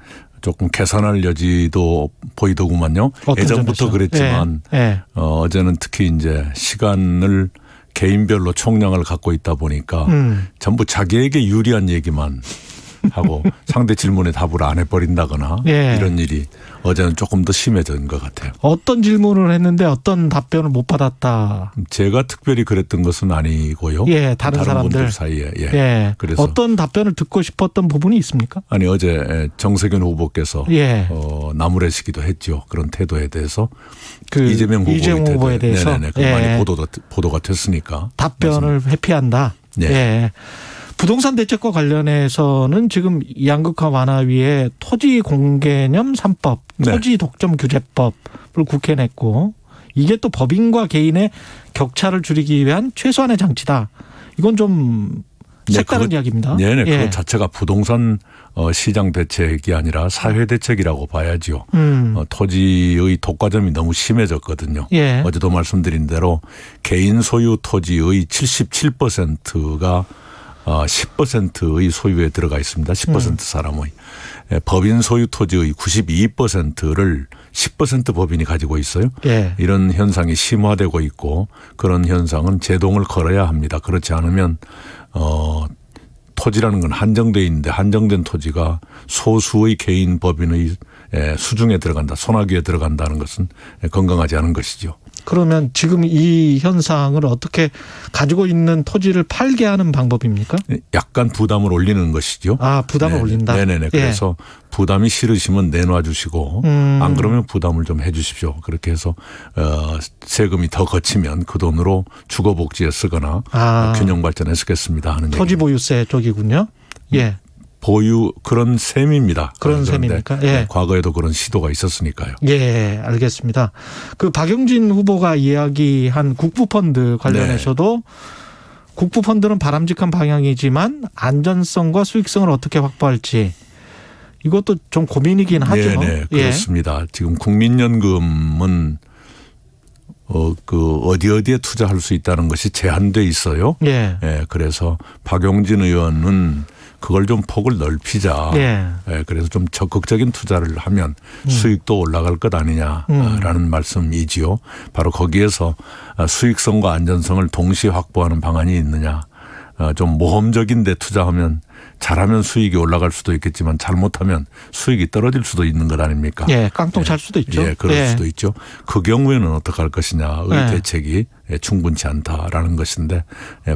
조금 개선할 여지도 보이더구만요. 예전부터 그랬지만 어제는 특히 이제 시간을 개인별로 총량을 갖고 있다 보니까 전부 자기에게 유리한 얘기만 하고 상대 질문에 답을 안 해버린다거나 이런 일이 어제는 조금 더 심해진 것 같아요. 어떤 질문을 했는데 어떤 답변을 못 받았다. 제가 특별히 그랬던 것은 아니고요. 예, 다른 사람들 분들 사이에. 그래서 어떤 답변을 듣고 싶었던 부분이 있습니까? 아니 어제 정세균 후보께서 나무래시기도 했죠. 그런 태도에 대해서 이재명 후보에 대해서 많이 보도가 됐으니까 답변을 회피한다. 부동산 대책과 관련해서는 지금 양극화 완화 위에 토지 공개념 3법, 토지 독점 규제법을 국회에 냈고 이게 또 법인과 개인의 격차를 줄이기 위한 최소한의 장치다. 이건 좀 색다른 이야기입니다. 그것 자체가 부동산 시장 대책이 아니라 사회 대책이라고 봐야죠. 토지의 독과점이 너무 심해졌거든요. 어제도 말씀드린 대로 개인 소유 토지의 77%가 10%의 소유에 들어가 있습니다. 10% 사람의. 법인 소유 토지의 92%를 10% 법인이 가지고 있어요. 이런 현상이 심화되고 있고 그런 현상은 제동을 걸어야 합니다. 그렇지 않으면 토지라는 건 한정돼 있는데 한정된 토지가 소수의 개인 법인의 수중에 들어간다, 손아귀에 들어간다는 것은 건강하지 않은 것이죠. 그러면 지금 이 현상을 어떻게 가지고 있는 토지를 팔게 하는 방법입니까? 약간 부담을 올리는 것이죠. 아, 부담을 올린다? 네네네. 그래서 부담이 싫으시면 내놔 주시고 안 그러면 부담을 좀 해 주십시오. 그렇게 해서 세금이 더 거치면 그 돈으로 주거복지에 쓰거나 균형발전에 쓰겠습니다 하는 토지 보유세 쪽이군요. 보유 그런 셈입니다. 그런 셈입니까? 과거에도 그런 시도가 있었으니까요. 알겠습니다. 그 박용진 후보가 이야기한 국부펀드 관련해서도 국부펀드는 바람직한 방향이지만 안전성과 수익성을 어떻게 확보할지 이것도 좀 고민이긴 하죠. 그렇습니다. 지금 국민연금은 어디에 투자할 수 있다는 것이 제한돼 있어요. 그래서 박용진 의원은 그걸 좀 폭을 넓히자. 그래서 좀 적극적인 투자를 하면 수익도 올라갈 것 아니냐라는 말씀이지요. 바로 거기에서 수익성과 안전성을 동시에 확보하는 방안이 있느냐. 좀 모험적인 데 투자하면 잘하면 수익이 올라갈 수도 있겠지만 잘못하면 수익이 떨어질 수도 있는 것 아닙니까? 깡통 찰 수도 있죠. 그럴 수도 있죠. 그 경우에는 어떻게 할 것이냐의 대책이 충분치 않다라는 것인데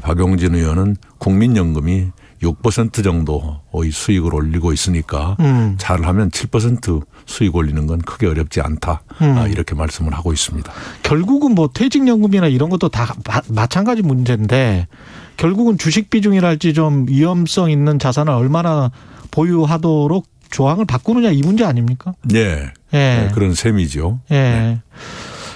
박용진 의원은 국민연금이 6% 정도의 수익을 올리고 있으니까 잘하면 7% 수익 올리는 건 크게 어렵지 않다. 이렇게 말씀을 하고 있습니다. 결국은 뭐 퇴직연금이나 이런 것도 다 마찬가지 문제인데 결국은 주식 비중이랄지 좀 위험성 있는 자산을 얼마나 보유하도록 조항을 바꾸느냐 이 문제 아닙니까? 네. 네. 그런 셈이죠. 예. 네.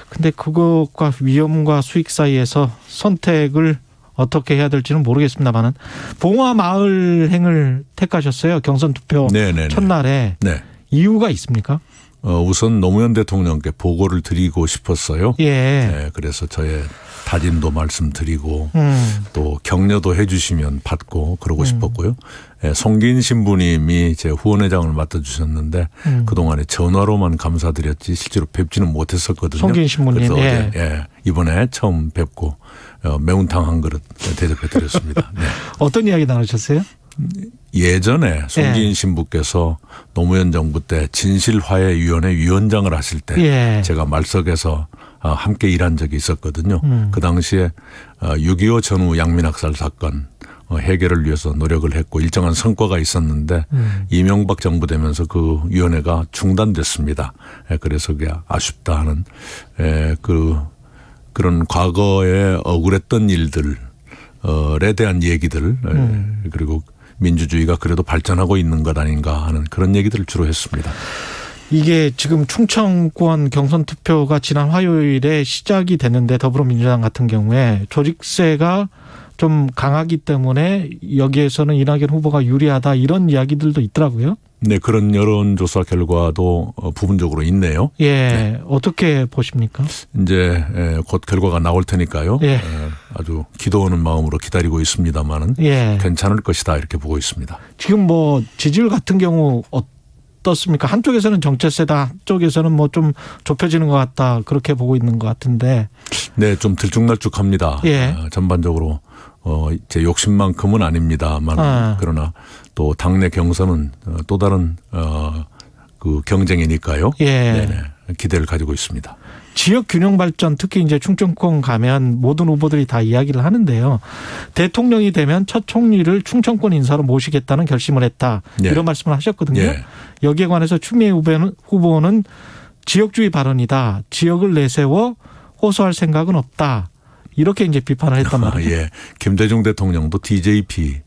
근데 그것과 위험과 수익 사이에서 선택을 어떻게 해야 될지는 모르겠습니다만은 봉화 마을행을 택하셨어요. 경선 투표 첫날에. 네. 이유가 있습니까? 우선 노무현 대통령께 보고를 드리고 싶었어요. 예. 네, 그래서 저의 다짐도 말씀드리고 또 격려도 해 주시면 받고 그러고 싶었고요. 네, 송기인 신부님이 제 후원회장을 맡아주셨는데 그동안에 전화로만 감사드렸지 실제로 뵙지는 못했었거든요. 송기인 신부님. 그래서 어제 이번에 처음 뵙고 매운탕 한 그릇 대접해 드렸습니다. 네. 어떤 이야기 나누셨어요? 예전에 송기인 신부께서 노무현 정부 때 진실화해위원회 위원장을 하실 때 제가 말석에서 함께 일한 적이 있었거든요. 그 당시에 6.25 전후 양민학살 사건 해결을 위해서 노력을 했고 일정한 성과가 있었는데 이명박 정부 되면서 그 위원회가 중단됐습니다. 그래서 그게 아쉽다 하는 그런 과거에 억울했던 일들에 대한 얘기들 그리고 민주주의가 그래도 발전하고 있는 것 아닌가 하는 그런 얘기들을 주로 했습니다. 이게 지금 충청권 경선 투표가 지난 화요일에 시작이 됐는데 더불어민주당 같은 경우에 조직세가 좀 강하기 때문에 여기에서는 이낙연 후보가 유리하다 이런 이야기들도 있더라고요. 네, 그런 여론조사 결과도 부분적으로 있네요. 예, 네. 어떻게 보십니까? 이제 곧 결과가 나올 테니까요. 아주 기도하는 마음으로 기다리고 있습니다만은 괜찮을 것이다 이렇게 보고 있습니다. 지금 뭐 지지율 같은 경우 어떻습니까? 한쪽에서는 정체세다, 한쪽에서는 뭐 좀 좁혀지는 것 같다 그렇게 보고 있는 것 같은데. 네, 좀 들쭉날쭉합니다. 전반적으로 제 욕심만큼은 아닙니다만 그러나 또 당내 경선은 또 다른 그 경쟁이니까요. 네네, 기대를 가지고 있습니다. 지역 균형 발전 특히 이제 충청권 가면 모든 후보들이 다 이야기를 하는데요. 대통령이 되면 첫 총리를 충청권 인사로 모시겠다는 결심을 했다. 이런 말씀을 하셨거든요. 여기에 관해서 추미애 후보는 지역주의 발언이다. 지역을 내세워 호소할 생각은 없다. 이렇게 이제 비판을 했단 말이에요. 김대중 대통령도 DJP를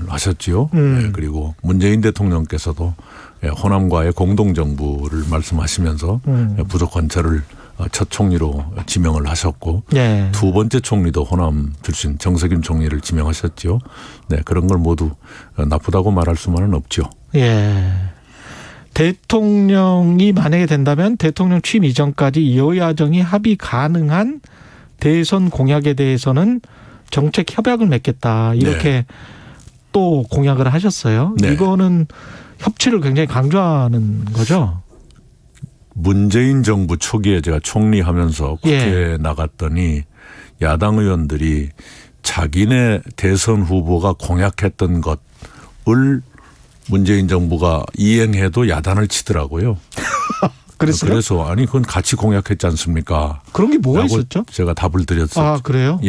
하셨지요. 그리고 문재인 대통령께서도 호남과의 공동정부를 말씀하시면서 부족 관찰을 첫 총리로 지명을 하셨고 두 번째 총리도 호남 출신 정세균 총리를 지명하셨죠. 네, 그런 걸 모두 나쁘다고 말할 수만은 없죠. 대통령이 만약에 된다면 대통령 취임 이전까지 여야정이 합의 가능한 대선 공약에 대해서는 정책 협약을 맺겠다 이렇게 또 공약을 하셨어요. 이거는 협치를 굉장히 강조하는 거죠. 문재인 정부 초기에 제가 총리하면서 국회에 나갔더니 야당 의원들이 자기네 대선 후보가 공약했던 것을 문재인 정부가 이행해도 야단을 치더라고요. 그래서 아니 그건 같이 공약했지 않습니까? 그런 게 뭐가 있었죠? 제가 답을 드렸었죠. 아, 그래요?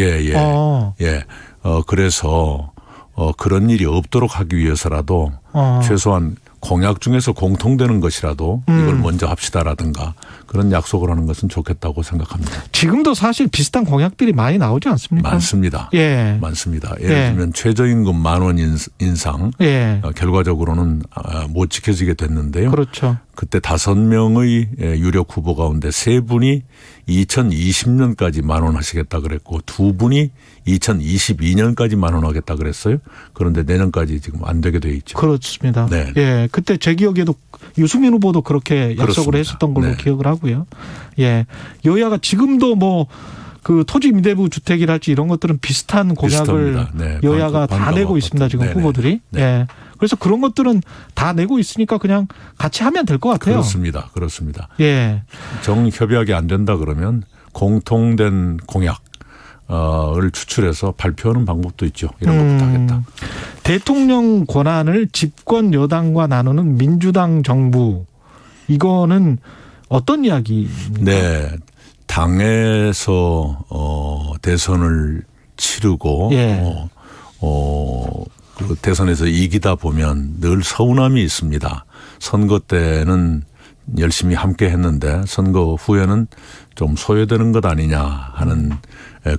그래서 그런 일이 없도록 하기 위해서라도 최소한 공약 중에서 공통되는 것이라도 이걸 먼저 합시다라든가 그런 약속을 하는 것은 좋겠다고 생각합니다. 지금도 사실 비슷한 공약들이 많이 나오지 않습니까? 많습니다. 많습니다. 예를 들면 최저임금 10,000원 인상 결과적으로는 못 지켜지게 됐는데요. 그렇죠. 그때 5명의 유력 후보 가운데 3분이 2020년까지 10,000원 하시겠다 그랬고 2분이 2022년까지 10,000원 하겠다 그랬어요. 그런데 내년까지 지금 안 되게 돼 있죠. 그렇습니다. 그때 제 기억에도 유승민 후보도 그렇게 약속을 했었던 걸로 기억을 하고요. 여야가 지금도 뭐 그 토지 임대부 주택이랄지 이런 것들은 비슷한 공약을 여야가 다 내고 있습니다. 지금 후보들이. 그래서 그런 것들은 다 내고 있으니까 그냥 같이 하면 될 것 같아요. 그렇습니다. 정협약이 안 된다 그러면 공통된 공약을 추출해서 발표하는 방법도 있죠. 이런 것부터 하겠다. 대통령 권한을 집권 여당과 나누는 민주당 정부 이거는 어떤 이야기입니까? 당에서 대선을 치르고 그 대선에서 이기다 보면 늘 서운함이 있습니다. 선거 때는 열심히 함께 했는데 선거 후에는 좀 소외되는 것 아니냐 하는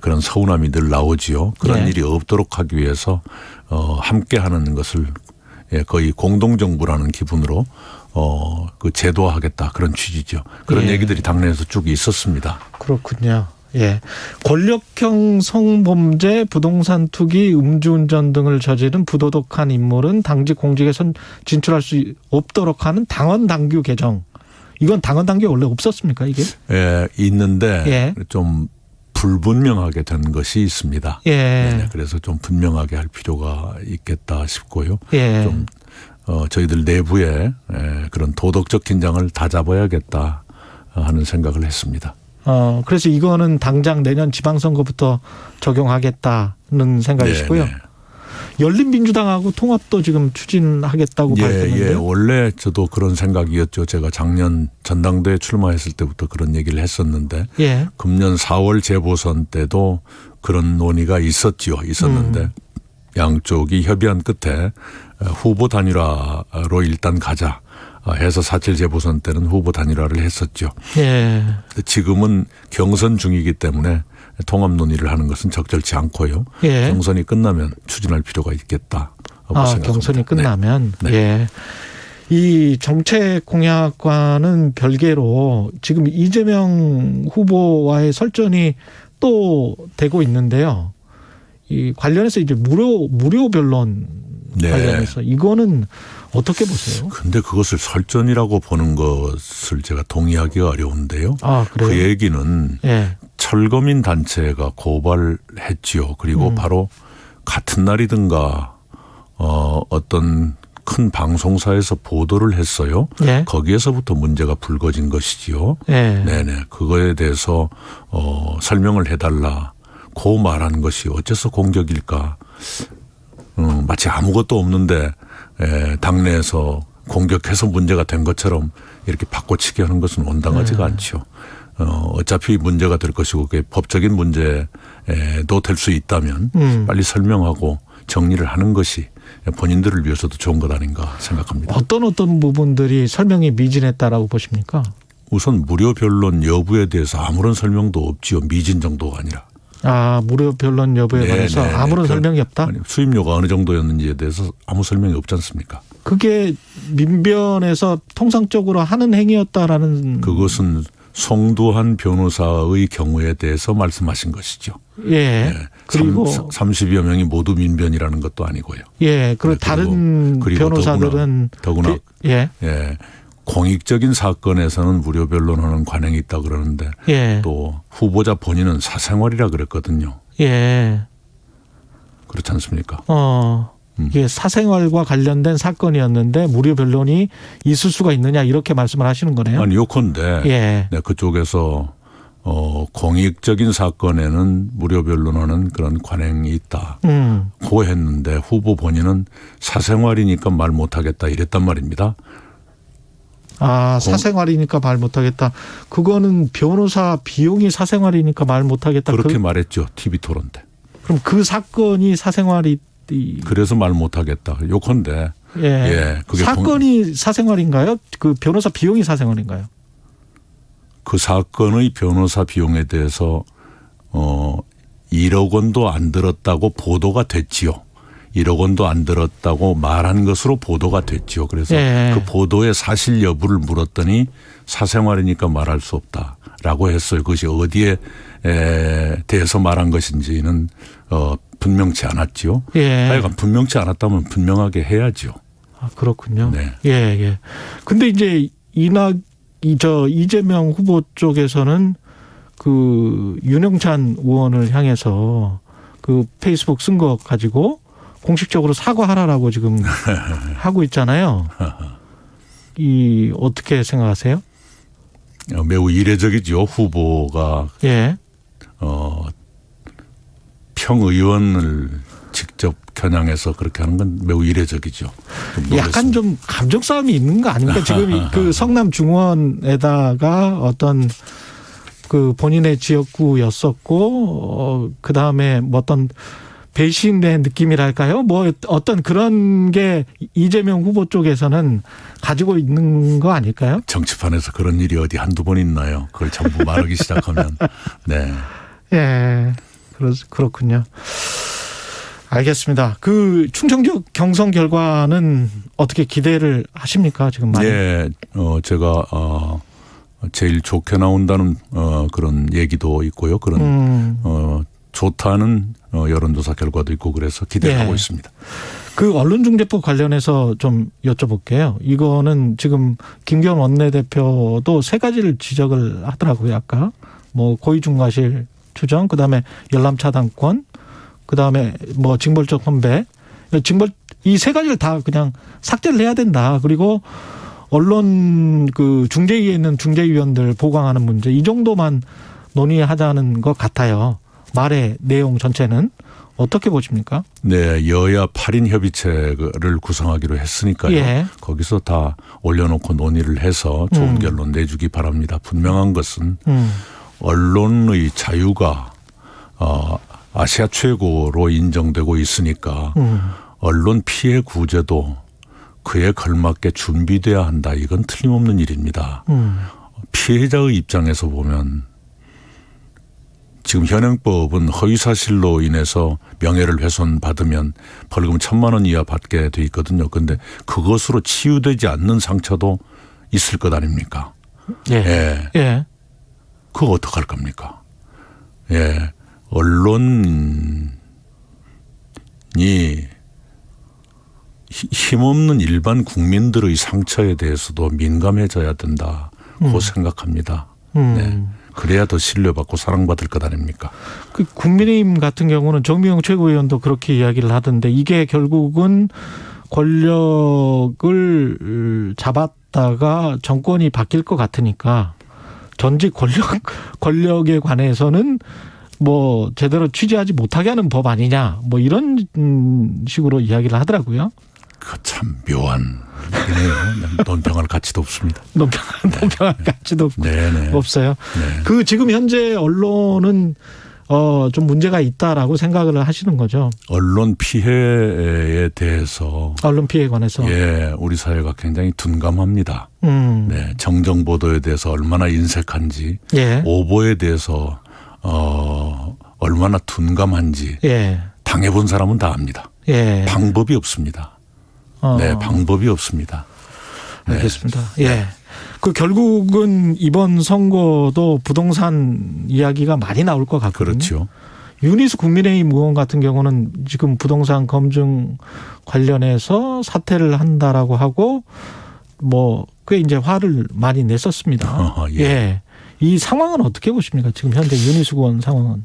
그런 서운함이 늘 나오지요. 그런 일이 없도록 하기 위해서 함께 하는 것을 거의 공동정부라는 기분으로 그 제도화하겠다 그런 취지죠. 그런 얘기들이 당내에서 쭉 있었습니다. 그렇군요. 예. 권력형 성범죄, 부동산 투기, 음주운전 등을 저지른 부도덕한 인물은 당직 공직에 진출할 수 없도록 하는 당원 당규 개정. 이건 당원 당규 원래 없었습니까, 이게? 예, 있는데 좀 불분명하게 된 것이 있습니다. 네, 그래서 좀 분명하게 할 필요가 있겠다 싶고요. 좀 저희들 내부에 그런 도덕적 긴장을 다잡아야겠다 하는 생각을 했습니다. 그래서 이거는 당장 내년 지방선거부터 적용하겠다는 생각이시고요. 열린민주당하고 통합도 지금 추진하겠다고 밝혔는데요. 원래 저도 그런 생각이었죠. 제가 작년 전당대회 출마했을 때부터 그런 얘기를 했었는데 금년 4월 재보선 때도 그런 논의가 있었는데 양쪽이 협의한 끝에 후보 단일화로 일단 가자 해서 4.7 재보선 때는 후보 단일화를 했었죠. 지금은 경선 중이기 때문에 통합 논의를 하는 것은 적절치 않고요. 경선이 끝나면 추진할 필요가 있겠다. 경선이 끝나면. 이 정책 공약과는 별개로 지금 이재명 후보와의 설전이 또 되고 있는데요. 이 관련해서 이제 무료 변론 관련해서 이거는 어떻게 보세요? 근데 그것을 설전이라고 보는 것을 제가 동의하기가 어려운데요. 그래요? 그 얘기는 철거민 단체가 고발했지요. 그리고 바로 같은 날이든가 어떤 큰 방송사에서 보도를 했어요. 거기에서부터 문제가 불거진 것이지요. 네네. 그거에 대해서 설명을 해달라고 말한 것이 어째서 공격일까? 마치 아무것도 없는데 당내에서 공격해서 문제가 된 것처럼 이렇게 바꿔치기 하는 것은 온당하지가 않죠. 어차피 문제가 될 것이고 그게 법적인 문제도 될 수 있다면 빨리 설명하고 정리를 하는 것이 본인들을 위해서도 좋은 것 아닌가 생각합니다. 어떤 부분들이 설명이 미진했다라고 보십니까? 우선 무료 변론 여부에 대해서 아무런 설명도 없지요. 미진 정도가 아니라. 무료 변론 여부에 관해서 아무런 설명이 없다? 수임료가 어느 정도였는지에 대해서 아무 설명이 없지 않습니까? 그게 민변에서 통상적으로 하는 행위였다라는. 그것은 송두환 변호사의 경우에 대해서 말씀하신 것이죠. 그리고 30여 명이 모두 민변이라는 것도 아니고요. 그리고 다른 변호사들은 더구나 공익적인 사건에서는 무료 변론하는 관행이 있다 그러는데 또 후보자 본인은 사생활이라 그랬거든요. 그렇지 않습니까? 이게 사생활과 관련된 사건이었는데 무료 변론이 있을 수가 있느냐 이렇게 말씀을 하시는 거네요. 아니 요컨대 그쪽에서 공익적인 사건에는 무료 변론하는 그런 관행이 있다. 고 했는데 후보 본인은 사생활이니까 말 못하겠다 이랬단 말입니다. 사생활이니까 말 못하겠다. 그거는 변호사 비용이 사생활이니까 말 못하겠다. 그렇게 말했죠. TV 토론 때. 그럼 그 사건이 사생활이. 그래서 말 못하겠다. 요컨대. 그게 사건이 사생활인가요? 그 변호사 비용이 사생활인가요? 그 사건의 변호사 비용에 대해서 1억 원도 안 들었다고 보도가 됐지요. 1억 원도 안 들었다고 말한 것으로 보도가 됐죠. 그래서 그 보도의 사실 여부를 물었더니 사생활이니까 말할 수 없다라고 했어요. 그것이 어디에 대해서 말한 것인지는 분명치 않았지요. 하여간 분명치 않았다면 분명하게 해야죠. 그렇군요. 근데 이제 이재명 후보 쪽에서는 그 윤영찬 의원을 향해서 그 페이스북 쓴 거 가지고 공식적으로 사과하라라고 지금 하고 있잖아요. 어떻게 생각하세요? 매우 이례적이죠. 후보가 평의원을 직접 겨냥해서 그렇게 하는 건 매우 이례적이죠. 약간 좀 감정 싸움이 있는 거 아닙니까? 지금 그 성남 중원에다가 어떤 그 본인의 지역구였었고 그 다음에 뭐 어떤 배신의 느낌이랄까요? 뭐 어떤 그런 게 이재명 후보 쪽에서는 가지고 있는 거 아닐까요? 정치판에서 그런 일이 어디 한두 번 있나요? 그걸 전부 말하기 시작하면. 네. 예. 그렇군요. 알겠습니다. 그 충청지역 경선 결과는 어떻게 기대를 하십니까? 지금 많이. 네. 제가 제일 좋게 나온다는 그런 얘기도 있고요. 그런 좋다는 여론조사 결과도 있고 그래서 기대하고 있습니다. 그 언론중재법 관련해서 좀 여쭤볼게요. 이거는 지금 김기현 원내대표도 세 가지를 지적을 하더라고요. 아까 뭐 고의중과실 추정, 그다음에 열람차단권, 그다음에 뭐 징벌적 헌배, 이 세 가지를 다 그냥 삭제를 해야 된다. 그리고 언론 그 중재위에 있는 중재위원들 보강하는 문제 이 정도만 논의하자는 것 같아요. 말의 내용 전체는 어떻게 보십니까? 네, 여야 8인 협의체를 구성하기로 했으니까요. 예. 거기서 다 올려놓고 논의를 해서 좋은 결론 내주기 바랍니다. 분명한 것은 언론의 자유가 아시아 최고로 인정되고 있으니까 언론 피해 구제도 그에 걸맞게 준비돼야 한다. 이건 틀림없는 일입니다. 피해자의 입장에서 보면 지금 현행법은 허위사실로 인해서 명예를 훼손받으면 벌금 1,000만 원 이하 받게 돼 있거든요. 그런데 그것으로 치유되지 않는 상처도 있을 것 아닙니까? 예. 예. 그거 어떡할 겁니까? 예. 언론이 힘없는 일반 국민들의 상처에 대해서도 민감해져야 된다고 생각합니다. 네. 그래야 더 신뢰받고 사랑받을 것 아닙니까? 그 국민의힘 같은 경우는 정미영 최고위원도 그렇게 이야기를 하던데 이게 결국은 권력을 잡았다가 정권이 바뀔 것 같으니까 전직 권력에 관해서는 뭐 제대로 취재하지 못하게 하는 법 아니냐 뭐 이런 식으로 이야기를 하더라고요. 그 참 묘한 얘기네요. 논평할 가치도 없습니다. 논평할 가치도 네네. 없어요. 네. 그 지금 현재 언론은 좀 문제가 있다라고 생각을 하시는 거죠. 언론 피해에 대해서. 언론 피해에 관해서. 예, 우리 사회가 굉장히 둔감합니다. 네, 정정 보도에 대해서 얼마나 인색한지, 예. 오보에 대해서 얼마나 둔감한지 예. 당해본 사람은 다 압니다. 예. 방법이 없습니다. 네, 방법이 없습니다. 네. 알겠습니다. 예. 그 결국은 이번 선거도 부동산 이야기가 많이 나올 것 같거든요. 그렇죠. 윤희수 국민의힘 의원 같은 경우는 지금 부동산 검증 관련해서 사퇴를 한다라고 하고 뭐 꽤 이제 화를 많이 냈었습니다. 예. 예. 이 상황은 어떻게 보십니까? 지금 현재 윤희수 의원 상황은.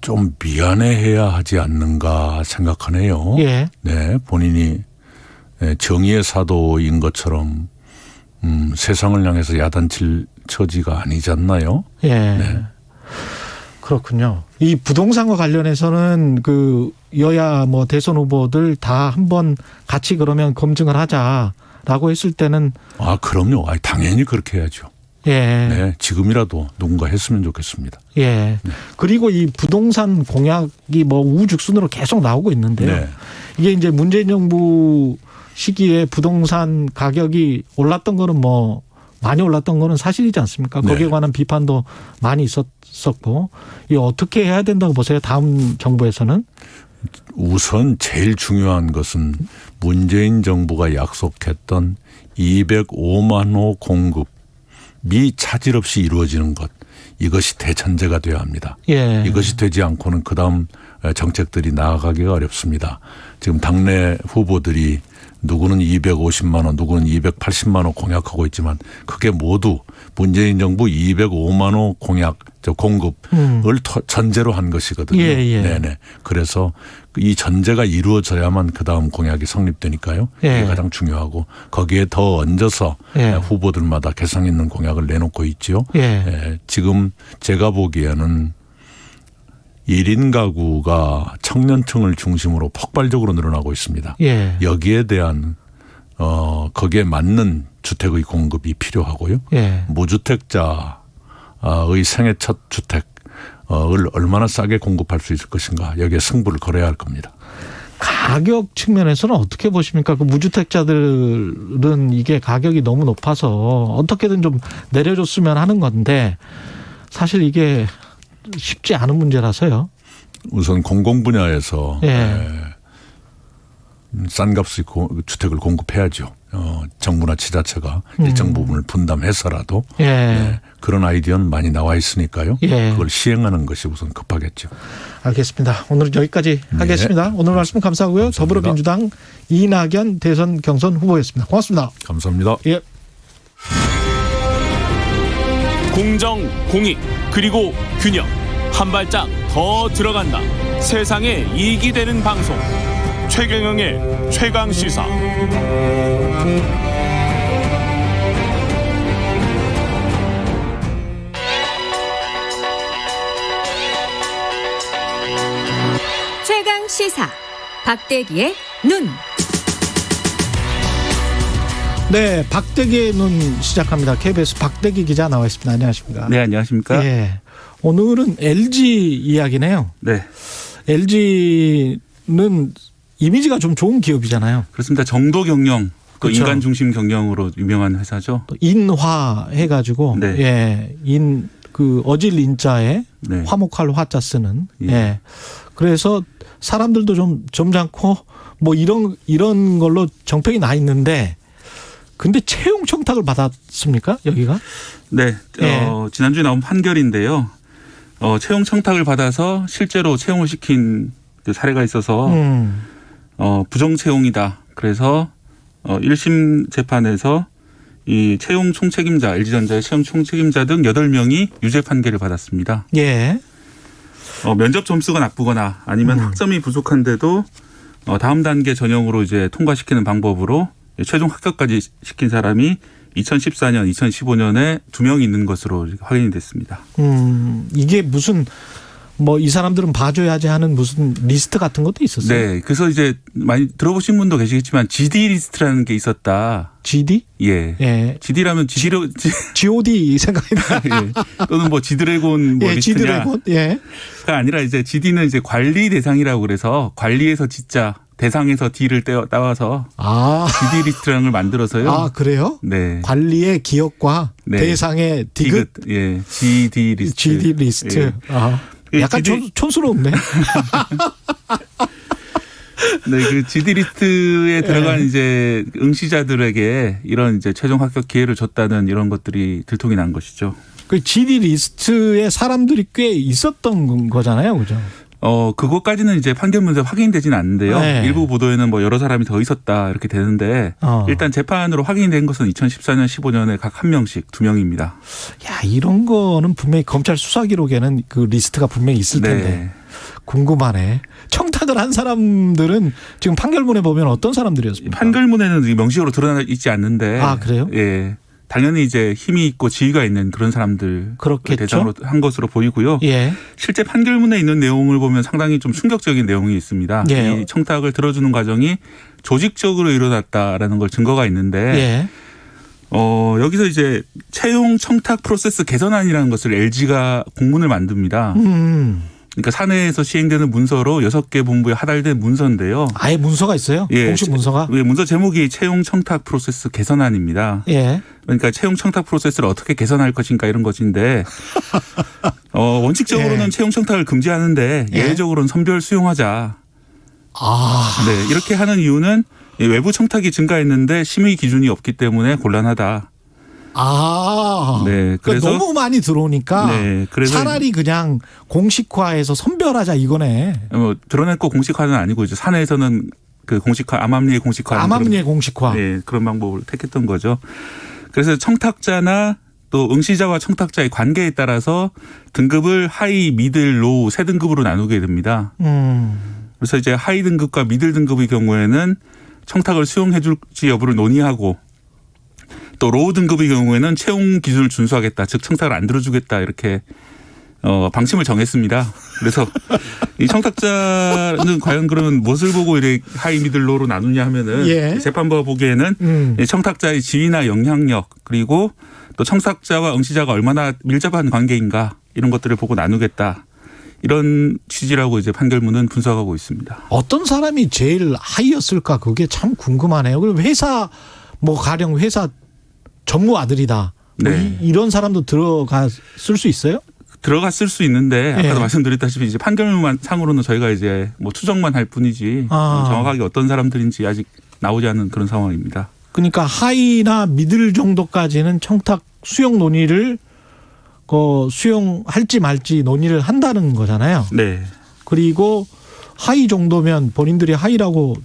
좀 미안해해야 하지 않는가 생각하네요. 예. 네, 본인이 정의의 사도인 것처럼 세상을 향해서 야단칠 처지가 아니지 않나요? 예. 네. 그렇군요. 이 부동산과 관련해서는 그 여야 뭐 대선 후보들 다 한번 같이 그러면 검증을 하자라고 했을 때는 그럼요. 당연히 그렇게 해야죠. 예. 네, 지금이라도 누군가 했으면 좋겠습니다. 예. 네. 그리고 이 부동산 공약이 뭐 우후죽순으로 계속 나오고 있는데요. 네. 이게 이제 문재인 정부 시기에 부동산 가격이 올랐던 거는 뭐 많이 올랐던 거는 사실이지 않습니까? 거기에 관한 비판도 많이 있었고 이 어떻게 해야 된다고 보세요? 다음 정부에서는? 우선 제일 중요한 것은 문재인 정부가 약속했던 205만 호 공급이 차질 없이 이루어지는 것. 이것이 대전제가 되어야 합니다. 예. 이것이 되지 않고는 그다음 정책들이 나아가기가 어렵습니다. 지금 당내 후보들이 누구는 250만 원, 누구는 280만 원 공약하고 있지만 그게 모두 문재인 정부 205만 원 공약, 공급을 전제로 한 것이거든요. 예, 예. 네네. 그래서 이 전제가 이루어져야만 그다음 공약이 성립되니까요. 예. 이게 가장 중요하고 거기에 더 얹어서 예. 후보들마다 개성 있는 공약을 내놓고 있죠. 예. 지금 제가 보기에는 1인 가구가 청년층을 중심으로 폭발적으로 늘어나고 있습니다. 예. 여기에 대한 거기에 맞는 주택의 공급이 필요하고요. 예. 무주택자의 생애 첫 주택 얼마나 싸게 공급할 수 있을 것인가 여기에 승부를 걸어야 할 겁니다. 가격 측면에서는 어떻게 보십니까? 그 무주택자들은 이게 가격이 너무 높아서 어떻게든 좀 내려줬으면 하는 건데 사실 이게 쉽지 않은 문제라서요. 우선 공공 분야에서 싼 값의 주택을 공급해야죠. 정부나 지자체가 일정 부분을 분담해서라도 그런 아이디어는 많이 나와 있으니까요. 그걸 시행하는 것이 우선 급하겠죠. 알겠습니다. 오늘은 여기까지 하겠습니다. 오늘 말씀 감사하고요. 감사합니다. 더불어민주당 이낙연 대선 경선 후보였습니다. 고맙습니다. 감사합니다. 예. 공정, 공익, 그리고 균형. 한 발짝 더 들어간다. 세상에 이익이 되는 방송. 최경영의 최강시사. 최강시사. 박대기의 눈. 네, 박대기의 눈 시작합니다. KBS 박대기 기자 나와 있습니다. 안녕하십니까? 네, 안녕하십니까? 예. 오늘은 LG 이야기네요. 네. LG는 이미지가 좀 좋은 기업이잖아요. 그렇습니다. 정도 경영, 또 그렇죠. 인간 중심 경영으로 유명한 회사죠. 또 인화 해가지고, 그 어질 인자에 화목할 화자 쓰는. 그래서 사람들도 좀 점잖고 뭐 이런 걸로 정평이 나 있는데, 근데 채용 청탁을 받았습니까? 여기가? 네. 지난주에 나온 판결인데요. 채용 청탁을 받아서 실제로 채용을 시킨 그 사례가 있어서 부정 채용이다. 그래서 1심 재판에서 이 채용 총책임자, LG전자의 채용 총책임자 등 8명이 유죄 판결을 받았습니다. 예. 면접 점수가 나쁘거나 아니면 학점이 부족한데도 다음 단계 전형으로 이제 통과시키는 방법으로 최종 합격까지 시킨 사람이 2014년, 2015년에 2명 있는 것으로 확인이 됐습니다. 이게 무슨 뭐 이 사람들은 봐줘야지 하는 무슨 리스트 같은 것도 있었어요? 네. 그래서 이제 많이 들어보신 분도 계시겠지만 GD 리스트라는 게 있었다. GD? 예. GD라면 GOD 생각이 나요. 예. 또는 뭐 G드래곤 뭐 리스트냐. G드래곤? 가 아니라 이제 GD는 이제 관리 대상이라고 그래서 관리에서 G자, 대상에서 D를 따와서 GD 리스트라는 걸 만들어서요. 아, 그래요? 네. 관리의 기업과 대상의 디귿. 예. GD 리스트. GD 리스트. 예. 약간 촌스럽네. 네, 그 GD 리스트에 들어간 이제 응시자들에게 이런 이제 최종 합격 기회를 줬다는 이런 것들이 들통이 난 것이죠. 그 GD 리스트에 사람들이 꽤 있었던 거잖아요, 그죠? 그것까지는 이제 판결문에서 확인되지는 않는데요. 일부 보도에는 뭐 여러 사람이 더 있었다 이렇게 되는데 일단 재판으로 확인된 것은 2014년, 15년에 각 1명씩 2명입니다. 야, 이런 거는 분명히 검찰 수사 기록에는 그 리스트가 분명히 있을 텐데 궁금하네. 청탁을 한 사람들은 지금 판결문에 보면 어떤 사람들이었습니까? 판결문에는 명시적으로 드러나 있지 않는데. 아, 그래요? 예. 당연히 이제 힘이 있고 지위가 있는 그런 사람들 대상으로 한 것으로 보이고요. 실제 판결문에 있는 내용을 보면 상당히 좀 충격적인 내용이 있습니다. 이 청탁을 들어주는 과정이 조직적으로 일어났다라는 걸 증거가 있는데 여기서 이제 채용 청탁 프로세스 개선안이라는 것을 LG가 공문을 만듭니다. 그러니까 사내에서 시행되는 문서로 6개 본부에 하달된 문서인데요. 아예 문서가 있어요? 공식 문서가? 예, 문서 제목이 채용 청탁 프로세스 개선안입니다. 그러니까 채용 청탁 프로세스를 어떻게 개선할 것인가 이런 것인데 원칙적으로는 채용 청탁을 금지하는데 예외적으로는 선별 수용하자. 네, 이렇게 하는 이유는 외부 청탁이 증가했는데 심의 기준이 없기 때문에 곤란하다. 네, 그래서 너무 많이 들어오니까 그래서 차라리 그냥 공식화해서 선별하자 이거네. 드러냈고 공식화는 아니고 이제 사내에서는 그 공식화, 암암리의 공식화. 암암리의 공식화. 네, 그런 방법을 택했던 거죠. 그래서 청탁자나 또 응시자와 청탁자의 관계에 따라서 등급을 하이, 미들, 로우 세 등급으로 나누게 됩니다. 그래서 이제 하이 등급과 미들 등급의 경우에는 청탁을 수용해 줄지 여부를 논의하고 또 로우 등급의 경우에는 채용 기준을 준수하겠다. 즉 청탁을 안 들어주겠다. 이렇게 방침을 정했습니다. 그래서 이 청탁자는 과연 그러면 무엇을 보고 이렇게 하이, 미들, 로우로 나누냐 하면은 재판부가 보기에는 청탁자의 지위나 영향력 그리고 또 청탁자와 응시자가 얼마나 밀접한 관계인가 이런 것들을 보고 나누겠다. 이런 취지라고 이제 판결문은 분석하고 있습니다. 어떤 사람이 제일 하이였을까 그게 참 궁금하네요. 그리고 회사 뭐 가령 회사 전무 아들이다. 네. 뭐 이런 사람도 들어갔을 수 있어요? 들어갔을 수 있는데 아까도 말씀드렸다시피 이제 판결문 상으로는 저희가 이제 뭐 추정만 할 뿐이지 정확하게 어떤 사람들인지 아직 나오지 않은 그런 상황입니다. 그러니까 하이나 미들 정도까지는 청탁 수용 논의를 수용할지 말지 논의를 한다는 거잖아요. 네. 그리고 하이 정도면 본인들이 하이라고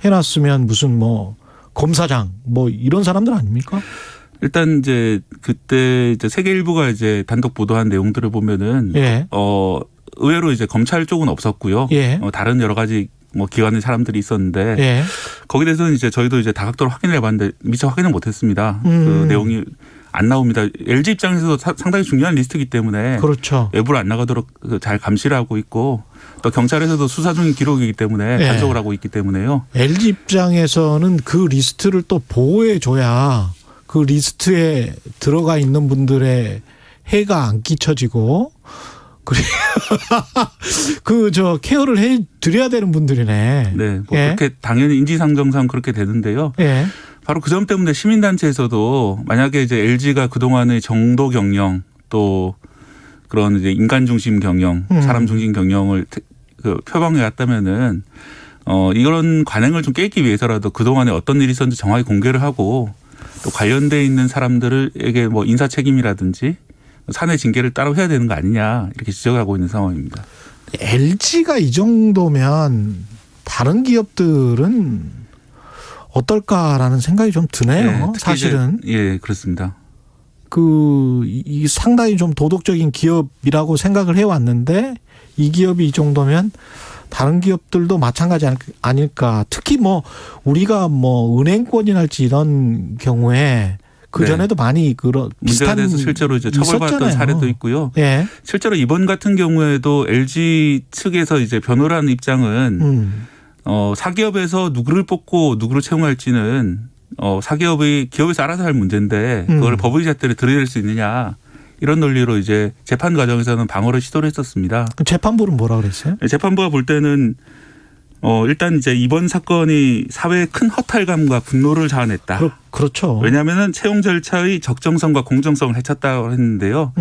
해놨으면 무슨 뭐 검사장 뭐 이런 사람들 아닙니까? 일단 이제 그때 이제 세계일보가 이제 단독 보도한 내용들을 보면은 의외로 이제 검찰 쪽은 없었고요. 다른 여러 가지 뭐 기관의 사람들이 있었는데 거기에 대해서는 이제 저희도 이제 다각도로 확인을 해봤는데 미처 확인을 못했습니다. 그 내용이 안 나옵니다. LG 입장에서도 상당히 중요한 리스트이기 때문에 그렇죠. 외부로 안 나가도록 잘 감시를 하고 있고 또 경찰에서도 수사 중인 기록이기 때문에 간섭을 하고 있기 때문에요. LG 입장에서는 그 리스트를 또 보호해 줘야 그 리스트에 들어가 있는 분들의 해가 안 끼쳐지고 케어를 해 드려야 되는 분들이네. 네, 뭐 그렇게 당연히 인지상정상 그렇게 되는데요. 바로 그 점 때문에 시민단체에서도 만약에 이제 LG가 그동안의 정도 경영 또 그런 이제 인간 중심 경영, 사람 중심 경영을 표방해 왔다면은 이런 관행을 좀 깨기 위해서라도 그동안에 어떤 일이 있었는지 정확히 공개를 하고 또 관련돼 있는 사람들에게 뭐 인사 책임이라든지 사내 징계를 따로 해야 되는 거 아니냐 이렇게 지적하고 있는 상황입니다. LG가 이 정도면 다른 기업들은 어떨까라는 생각이 좀 드네요. 사실은. 그렇습니다. 이 상당히 좀 도덕적인 기업이라고 생각을 해왔는데 이 기업이 이 정도면 다른 기업들도 마찬가지 아닐까. 특히 뭐 우리가 뭐 은행권이랄지 이런 경우에 그 전에도 많이 그런 문제가 돼서 실제로 이제 처벌받았던 사례도 있고요. 실제로 이번 같은 경우에도 LG 측에서 이제 변호를 하는 입장은 사기업에서 누구를 뽑고 누구를 채용할지는 기업에서 알아서 할 문제인데 그걸 법의 잣대로 들여댈 수 있느냐. 이런 논리로 이제 재판 과정에서는 방어를 시도를 했었습니다. 재판부는 뭐라 그랬어요? 재판부가 볼 때는 일단 이제 이번 사건이 사회의 큰 허탈감과 분노를 자아냈다. 그렇죠. 왜냐하면은 채용 절차의 적정성과 공정성을 해쳤다고 했는데요.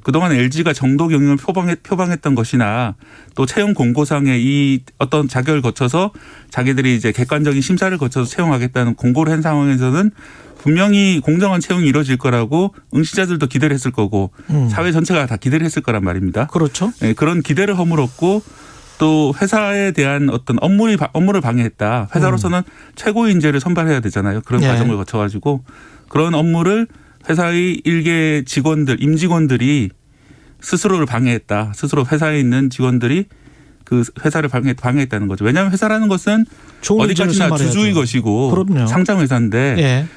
그동안 LG가 정도 경영을 표방했던 것이나 또 채용 공고상에 이 어떤 자격을 거쳐서 자기들이 이제 객관적인 심사를 거쳐서 채용하겠다는 공고를 한 상황에서는 분명히 공정한 채용이 이루어질 거라고 응시자들도 기대를 했을 거고 사회 전체가 다 기대를 했을 거란 말입니다. 그렇죠. 네, 그런 기대를 허물었고 또 회사에 대한 어떤 업무를 방해했다. 회사로서는 최고의 인재를 선발해야 되잖아요. 그런 과정을 거쳐가지고 그런 업무를 회사의 일개 직원들, 임직원들이 스스로를 방해했다. 스스로 회사에 있는 직원들이 그 회사를 방해했다는 거죠. 왜냐하면 회사라는 것은 어디까지나 주주의 것이고 상장 회사인데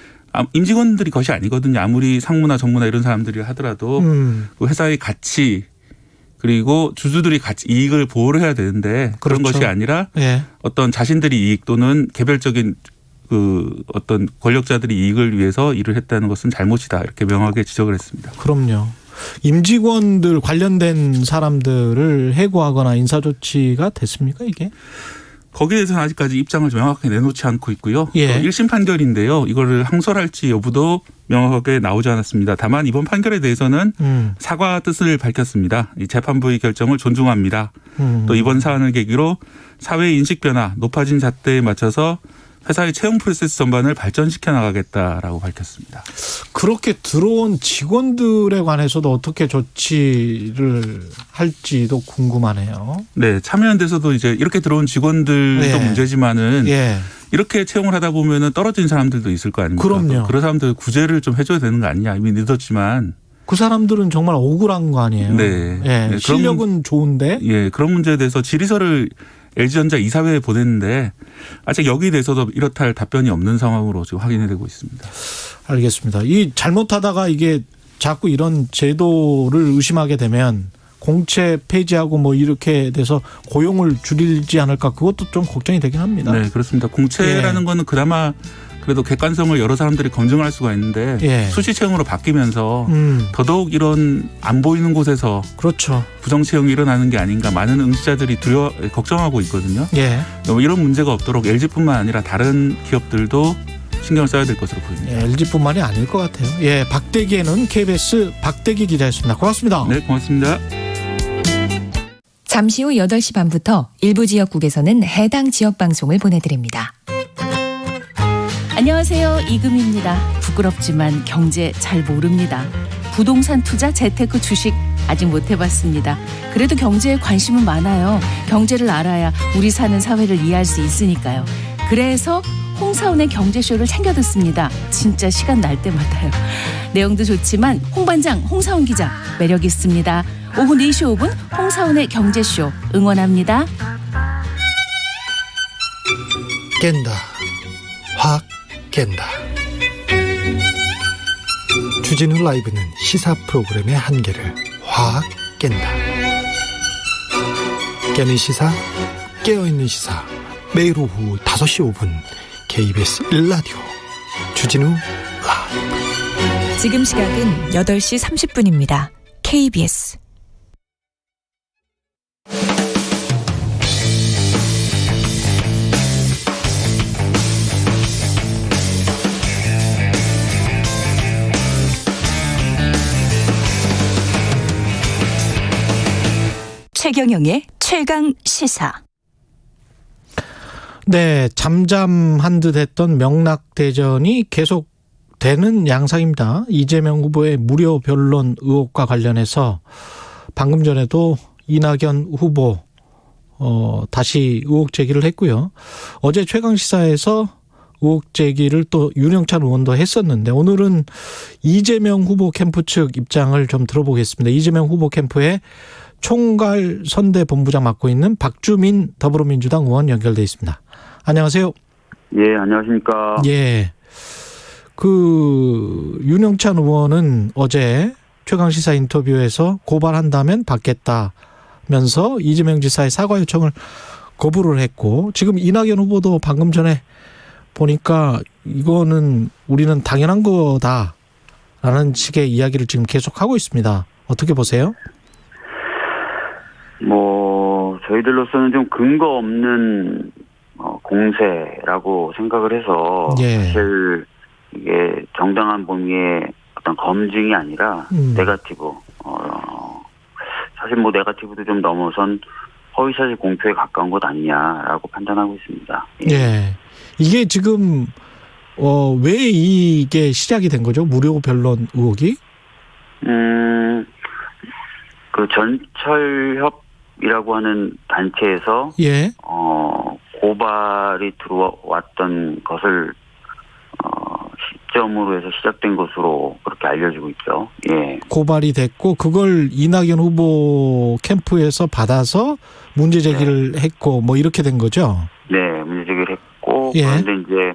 임직원들이 것이 아니거든요. 아무리 상무나 전무나 이런 사람들이 하더라도 그 회사의 가치 그리고 주주들이 같이 이익을 보호를 해야 되는데 그런 것이 아니라 어떤 자신들이 이익 또는 개별적인 어떤 권력자들이 이익을 위해서 일을 했다는 것은 잘못이다. 이렇게 명확하게 지적을 했습니다. 그럼요. 임직원들 관련된 사람들을 해고하거나 인사조치가 됐습니까 이게? 거기에 대해서는 아직까지 입장을 명확하게 내놓지 않고 있고요. 1심 판결인데요. 이거를 항소할지 여부도 명확하게 나오지 않았습니다. 다만 이번 판결에 대해서는 사과 뜻을 밝혔습니다. 이 재판부의 결정을 존중합니다. 또 이번 사안을 계기로 사회의 인식 변화, 높아진 잣대에 맞춰서 회사의 채용 프로세스 전반을 발전시켜 나가겠다라고 밝혔습니다. 그렇게 들어온 직원들에 관해서도 어떻게 조치를 할지도 궁금하네요. 네, 참여연대에서도 이제 이렇게 들어온 직원들도 문제지만은 이렇게 채용을 하다 보면은 떨어진 사람들도 있을 거 아닙니까? 그럼요. 그런 사람들 구제를 좀 해줘야 되는 거 아니냐. 이미 늦었지만. 그 사람들은 정말 억울한 거 아니에요? 네. 실력은 좋은데. 그런 문제에 대해서 질의서를 LG전자 이사회에 보냈는데 아직 여기에 대해서도 이렇다 할 답변이 없는 상황으로 지금 확인이 되고 있습니다. 알겠습니다. 이 잘못하다가 이게 자꾸 이런 제도를 의심하게 되면 공채 폐지하고 뭐 이렇게 돼서 고용을 줄이지 않을까 그것도 좀 걱정이 되긴 합니다. 네, 그렇습니다. 공채라는 거는 그나마 그래도 객관성을 여러 사람들이 검증할 수가 있는데 예. 수시 채용으로 바뀌면서 더더욱 이런 안 보이는 곳에서 그렇죠. 부정 채용이 일어나는 게 아닌가 많은 응시자들이 걱정하고 있거든요. 예. 이런 문제가 없도록 LG뿐만 아니라 다른 기업들도 신경을 써야 될 것으로 보입니다. 예, LG뿐만이 아닐 것 같아요. 예, 박대기에는 KBS 박대기 기자였습니다. 고맙습니다. 네, 고맙습니다. 잠시 후 8시 반부터 일부 지역국에서는 해당 지역 방송을 보내드립니다. 안녕하세요. 이금입니다. 부끄럽지만 경제 잘 모릅니다. 부동산 투자, 재테크, 주식 아직 못 해봤습니다. 그래도 경제에 관심은 많아요. 경제를 알아야 우리 사는 사회를 이해할 수 있으니까요. 그래서 홍사운의 경제쇼를 챙겨 듣습니다. 진짜 시간 날 때마다요. 내용도 좋지만 홍반장, 홍사운 기자 매력 있습니다. 오후 4시 5분 홍사운의 경제쇼 응원합니다. 깬다. 확 깬다. 주진우 라이브는 시사 프로그램의 한계를 확 깬다. 깨는 시사, 깨어있는 시사. 매일 오후 5시 5분 KBS 1라디오 주진우 라이브. 지금 시각은 8시 30분입니다. KBS 최경영의 최강 시사. 네, 잠잠한 듯 했던 명락대전이 계속되는 양상입니다. 이재명 후보의 무료 변론 의혹과 관련해서 방금 전에도 이낙연 후보 다시 의혹 제기를 했고요. 어제 최강시사에서 의혹 제기를 또 윤영찬 의원도 했었는데 오늘은 이재명 후보 캠프 측 입장을 좀 들어보겠습니다. 이재명 후보 캠프의 총괄 선대본부장 맡고 있는 박주민 더불어민주당 의원 연결돼 있습니다. 안녕하세요. 예, 안녕하십니까. 예. 윤영찬 의원은 어제 최강시사 인터뷰에서 고발한다면 받겠다면서 이재명 지사의 사과 요청을 거부를 했고, 지금 이낙연 후보도 방금 전에 보니까 이거는 우리는 당연한 거다라는 식의 이야기를 지금 계속하고 있습니다. 어떻게 보세요? 저희들로서는 좀 근거 없는 공세라고 생각을 해서 사실 이게 정당한 범위의 어떤 검증이 아니라 네거티브, 사실 네거티브도 좀 넘어선 허위사실 공표에 가까운 것 아니냐라고 판단하고 있습니다. 예. 이게 지금 왜 이게 시작이 된 거죠? 무료 변론 의혹이? 전철협이라고 하는 단체에서 고발이 들어왔던 것을 시점으로 해서 시작된 것으로 그렇게 알려지고 있죠. 예. 고발이 됐고 그걸 이낙연 후보 캠프에서 받아서 문제 제기를 했고 이렇게 된 거죠. 네, 문제 제기를 했고 그런데 이제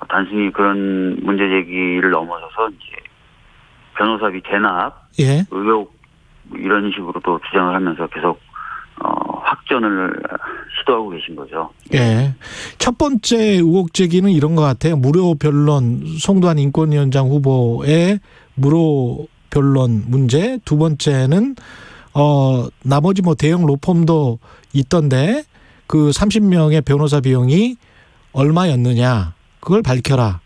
단순히 그런 문제 제기를 넘어서서 이제 변호사비 대납 의혹 이런 식으로도 주장을 하면서 계속 확전을 시도하고 계신 거죠. 예. 첫 번째 의혹 제기는 이런 것 같아요. 무료 변론, 송도한 인권위원장 후보의 무료 변론 문제. 두 번째는 나머지 대형 로펌도 있던데 그 30명의 변호사 비용이 얼마였느냐 그걸 밝혀라.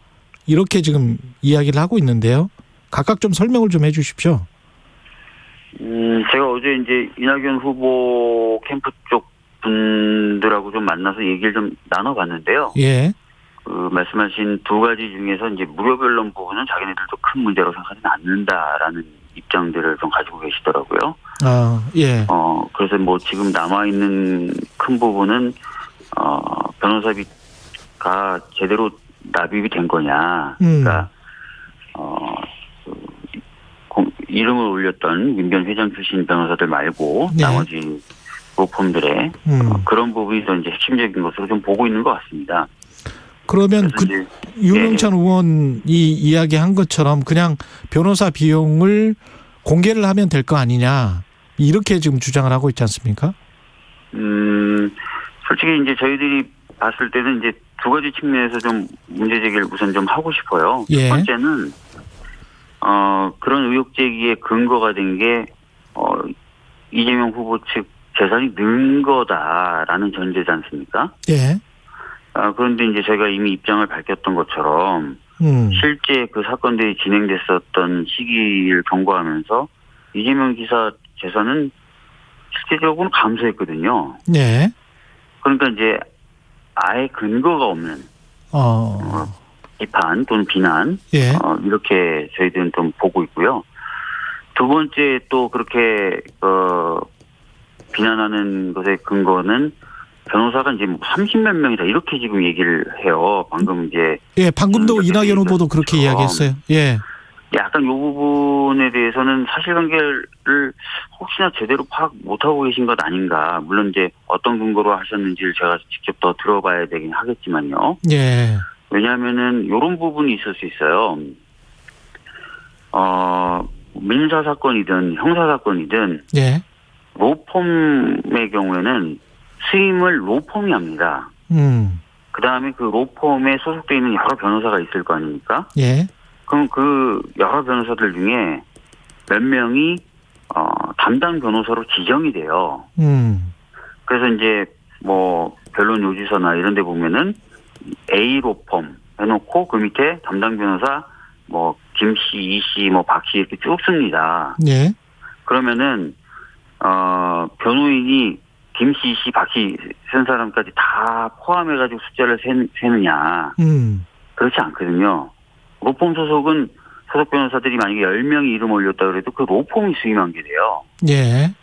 이렇게 지금 이야기를 하고 있는데요. 각각 좀 설명을 좀 해주십시오. 제가 어제 이제 이낙연 후보 캠프 쪽 분들하고 좀 만나서 얘기를 좀 나눠봤는데요. 예. 말씀하신 두 가지 중에서 이제 무료 변론 부분은 자기네들도 큰 문제라고 생각하지 않는다라는 입장들을 좀 가지고 계시더라고요. 예. 그래서 지금 남아있는 큰 부분은, 변호사비가 제대로 납입이 된 거냐. 그러니까, 이름을 올렸던 민변 회장 출신 변호사들 말고 나머지 로펌들의 그런 부분이 더 이제 핵심적인 것으로 좀 보고 있는 것 같습니다. 그러면 윤영찬 의원이 이야기한 것처럼 그냥 변호사 비용을 공개를 하면 될 거 아니냐 이렇게 지금 주장을 하고 있지 않습니까? 솔직히 이제 저희들이 봤을 때는 이제 두 가지 측면에서 좀 문제 제기를 우선 좀 하고 싶어요. 예. 첫 번째는 그런 의혹 제기의 근거가 된 게 이재명 후보 측 재산이 는 거다라는 전제지 않습니까? 예. 그런데 이제 저희가 이미 입장을 밝혔던 것처럼 실제 그 사건들이 진행됐었던 시기를 경고하면서 이재명 지사 재산은 실제적으로 감소했거든요. 네. 그러니까 이제 아예 근거가 없는 비판 또는 비난 예. 이렇게 저희들은 좀 보고 있고요. 두 번째 또 그렇게 비난하는 것의 근거는 변호사가 이제 30몇 명이다 이렇게 지금 얘기를 해요. 방금 이제 방금도 이낙연 후보도 그렇게 이야기했어요. 예. 약간 이 부분에 대해서는 사실관계를 혹시나 제대로 파악 못하고 계신 것 아닌가. 물론 이제 어떤 근거로 하셨는지를 제가 직접 더 들어봐야 되긴 하겠지만요. 예. 왜냐하면은 이런 부분이 있을 수 있어요. 민사 사건이든 형사 사건이든 예. 로펌의 경우에는 수임을 로펌이 합니다. 그 다음에 그 로펌에 소속되어 있는 여러 변호사가 있을 거 아닙니까? 예. 그럼 그 여러 변호사들 중에 몇 명이 담당 변호사로 지정이 돼요. 그래서 이제 뭐 변론 요지서나 이런 데 보면은 A 로펌 해놓고 그 밑에 담당 변호사 뭐 김씨, 이씨, 뭐 박씨 이렇게 쭉 씁니다. 예. 그러면은 변호인이 김씨, 이씨, 박씨 쓴 사람까지 다 포함해가지고 숫자를 세느냐? 그렇지 않거든요. 로펌 소속은 소속 변호사들이 만약에 10명이 이름 올렸다 그래도 그 로펌이 수임한 게 돼요. 예.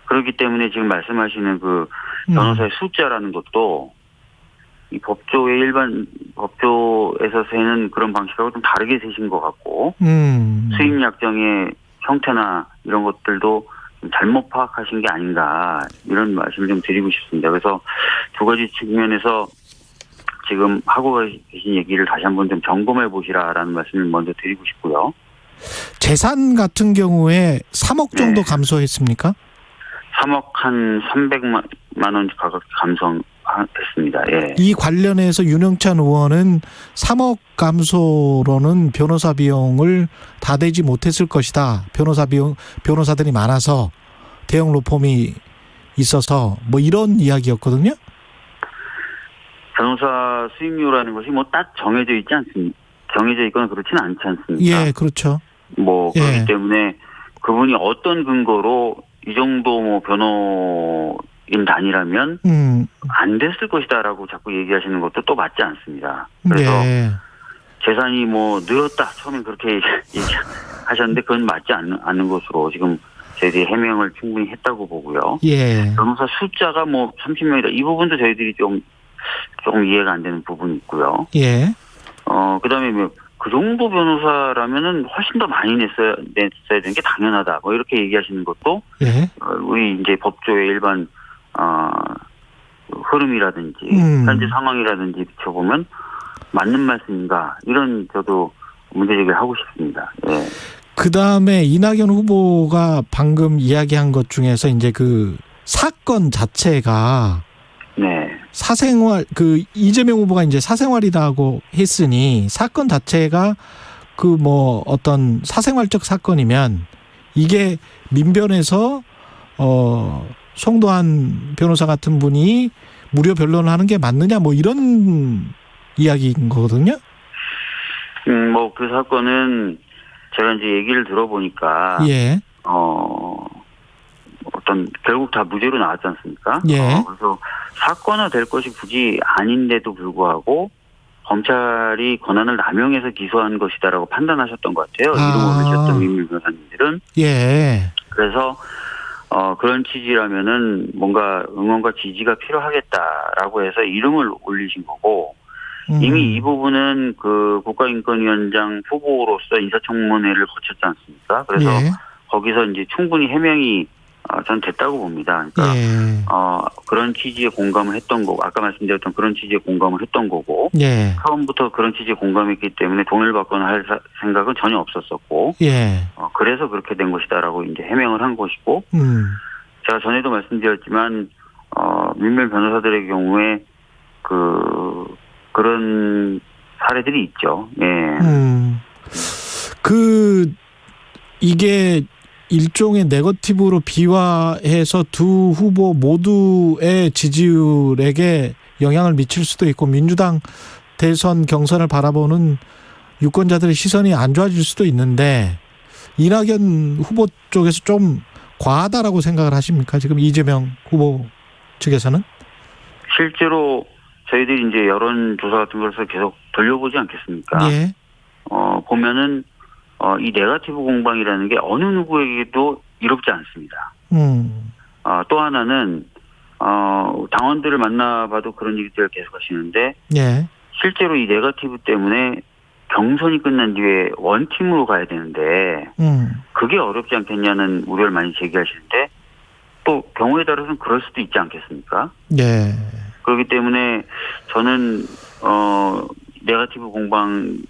그렇기 때문에 지금 말씀하시는 그 변호사의 숫자라는 것도 이 법조의 일반 법조에서 세는 그런 방식하고 좀 다르게 세신 것 같고 수임 약정의 형태나 이런 것들도 좀 잘못 파악하신 게 아닌가 이런 말씀을 좀 드리고 싶습니다. 그래서 두 가지 측면에서 지금 하고 계신 얘기를 다시 한번 좀 점검해 보시라라는 말씀을 먼저 드리고 싶고요. 재산 같은 경우에 3억 정도 감소했습니까? 3억 한 300만 원 가까이 감소했습니다. 예. 이 관련해서 윤영찬 의원은 3억 감소로는 변호사 비용을 다 대지 못했을 것이다. 변호사들이 많아서 대형 로펌이 있어서 뭐 이런 이야기였거든요. 변호사 수임료라는 것이 뭐 딱 정해져 있지 않습니까? 정해져 있거나 그렇지는 않지 않습니까? 예, 그렇죠. 뭐 그렇기 때문에 그분이 어떤 근거로 이 정도 뭐 변호인 단위라면 안 됐을 것이다라고 자꾸 얘기하시는 것도 또 맞지 않습니다. 그래서 재산이 뭐 늘었다 처음엔 그렇게 얘기하셨는데 그건 맞지 않는 것으로 지금 저희들이 해명을 충분히 했다고 보고요. 예. 변호사 숫자가 뭐 30명이다 이 부분도 저희들이 조금 이해가 안 되는 부분이 있고요. 예. 그다음에 뭐 그 정도 변호사라면은 훨씬 더 많이 냈어야 되는 게 당연하다. 뭐 이렇게 얘기하시는 것도 우리 이제 법조의 일반 흐름이라든지 현재 상황이라든지 비춰보면 맞는 말씀인가 이런 저도 문제제기를 하고 싶습니다. 예. 그다음에 이낙연 후보가 방금 이야기한 것 중에서 이제 그 사건 자체가 사생활 이재명 후보가 이제 사생활이라고 했으니 사건 자체가 그 뭐 어떤 사생활적 사건이면 이게 민변에서 송도한 변호사 같은 분이 무료 변론을 하는 게 맞느냐 뭐 이런 이야기인 거거든요. 뭐 그 사건은 제가 이제 얘기를 들어보니까 어떤 결국 다 무죄로 나왔지 않습니까? 그래서 사건화 될 것이 굳이 아닌데도 불구하고 검찰이 권한을 남용해서 기소한 것이다라고 판단하셨던 것 같아요. 이름 올리셨던 민물 변호사님들은. 그래서 그런 취지라면은 뭔가 응원과 지지가 필요하겠다라고 해서 이름을 올리신 거고 이미 이 부분은 그 국가인권위원장 후보로서 인사청문회를 거쳤지 않습니까? 그래서 거기서 이제 충분히 해명이 전 됐다고 봅니다. 그러니까 그런 취지에 공감을 했던 거고 아까 말씀드렸던 그런 취지에 공감을 했던 거고 처음부터 그런 취지에 공감했기 때문에 돈을 받거나 할 생각은 전혀 없었었고 그래서 그렇게 된 것이다라고 이제 해명을 한 것이고 제가 전에도 말씀드렸지만 민변 변호사들의 경우에 그런 사례들이 있죠. 예. 이게 일종의 네거티브로 비화해서 두 후보 모두의 지지율에게 영향을 미칠 수도 있고 민주당 대선 경선을 바라보는 유권자들의 시선이 안 좋아질 수도 있는데 이낙연 후보 쪽에서 좀 과하다라고 생각을 하십니까? 지금 이재명 후보 측에서는? 실제로 저희들이 이제 여론조사 같은 것을 계속 돌려보지 않겠습니까? 예. 보면은 이 네거티브 공방이라는 게 어느 누구에게도 이롭지 않습니다. 또 하나는 당원들을 만나봐도 그런 얘기들을 계속 하시는데 예. 실제로 이 네거티브 때문에 경선이 끝난 뒤에 원팀으로 가야 되는데 그게 어렵지 않겠냐는 우려를 많이 제기하시는데 또 경우에 따라서는 그럴 수도 있지 않겠습니까? 예. 그렇기 때문에 저는 네거티브 공방은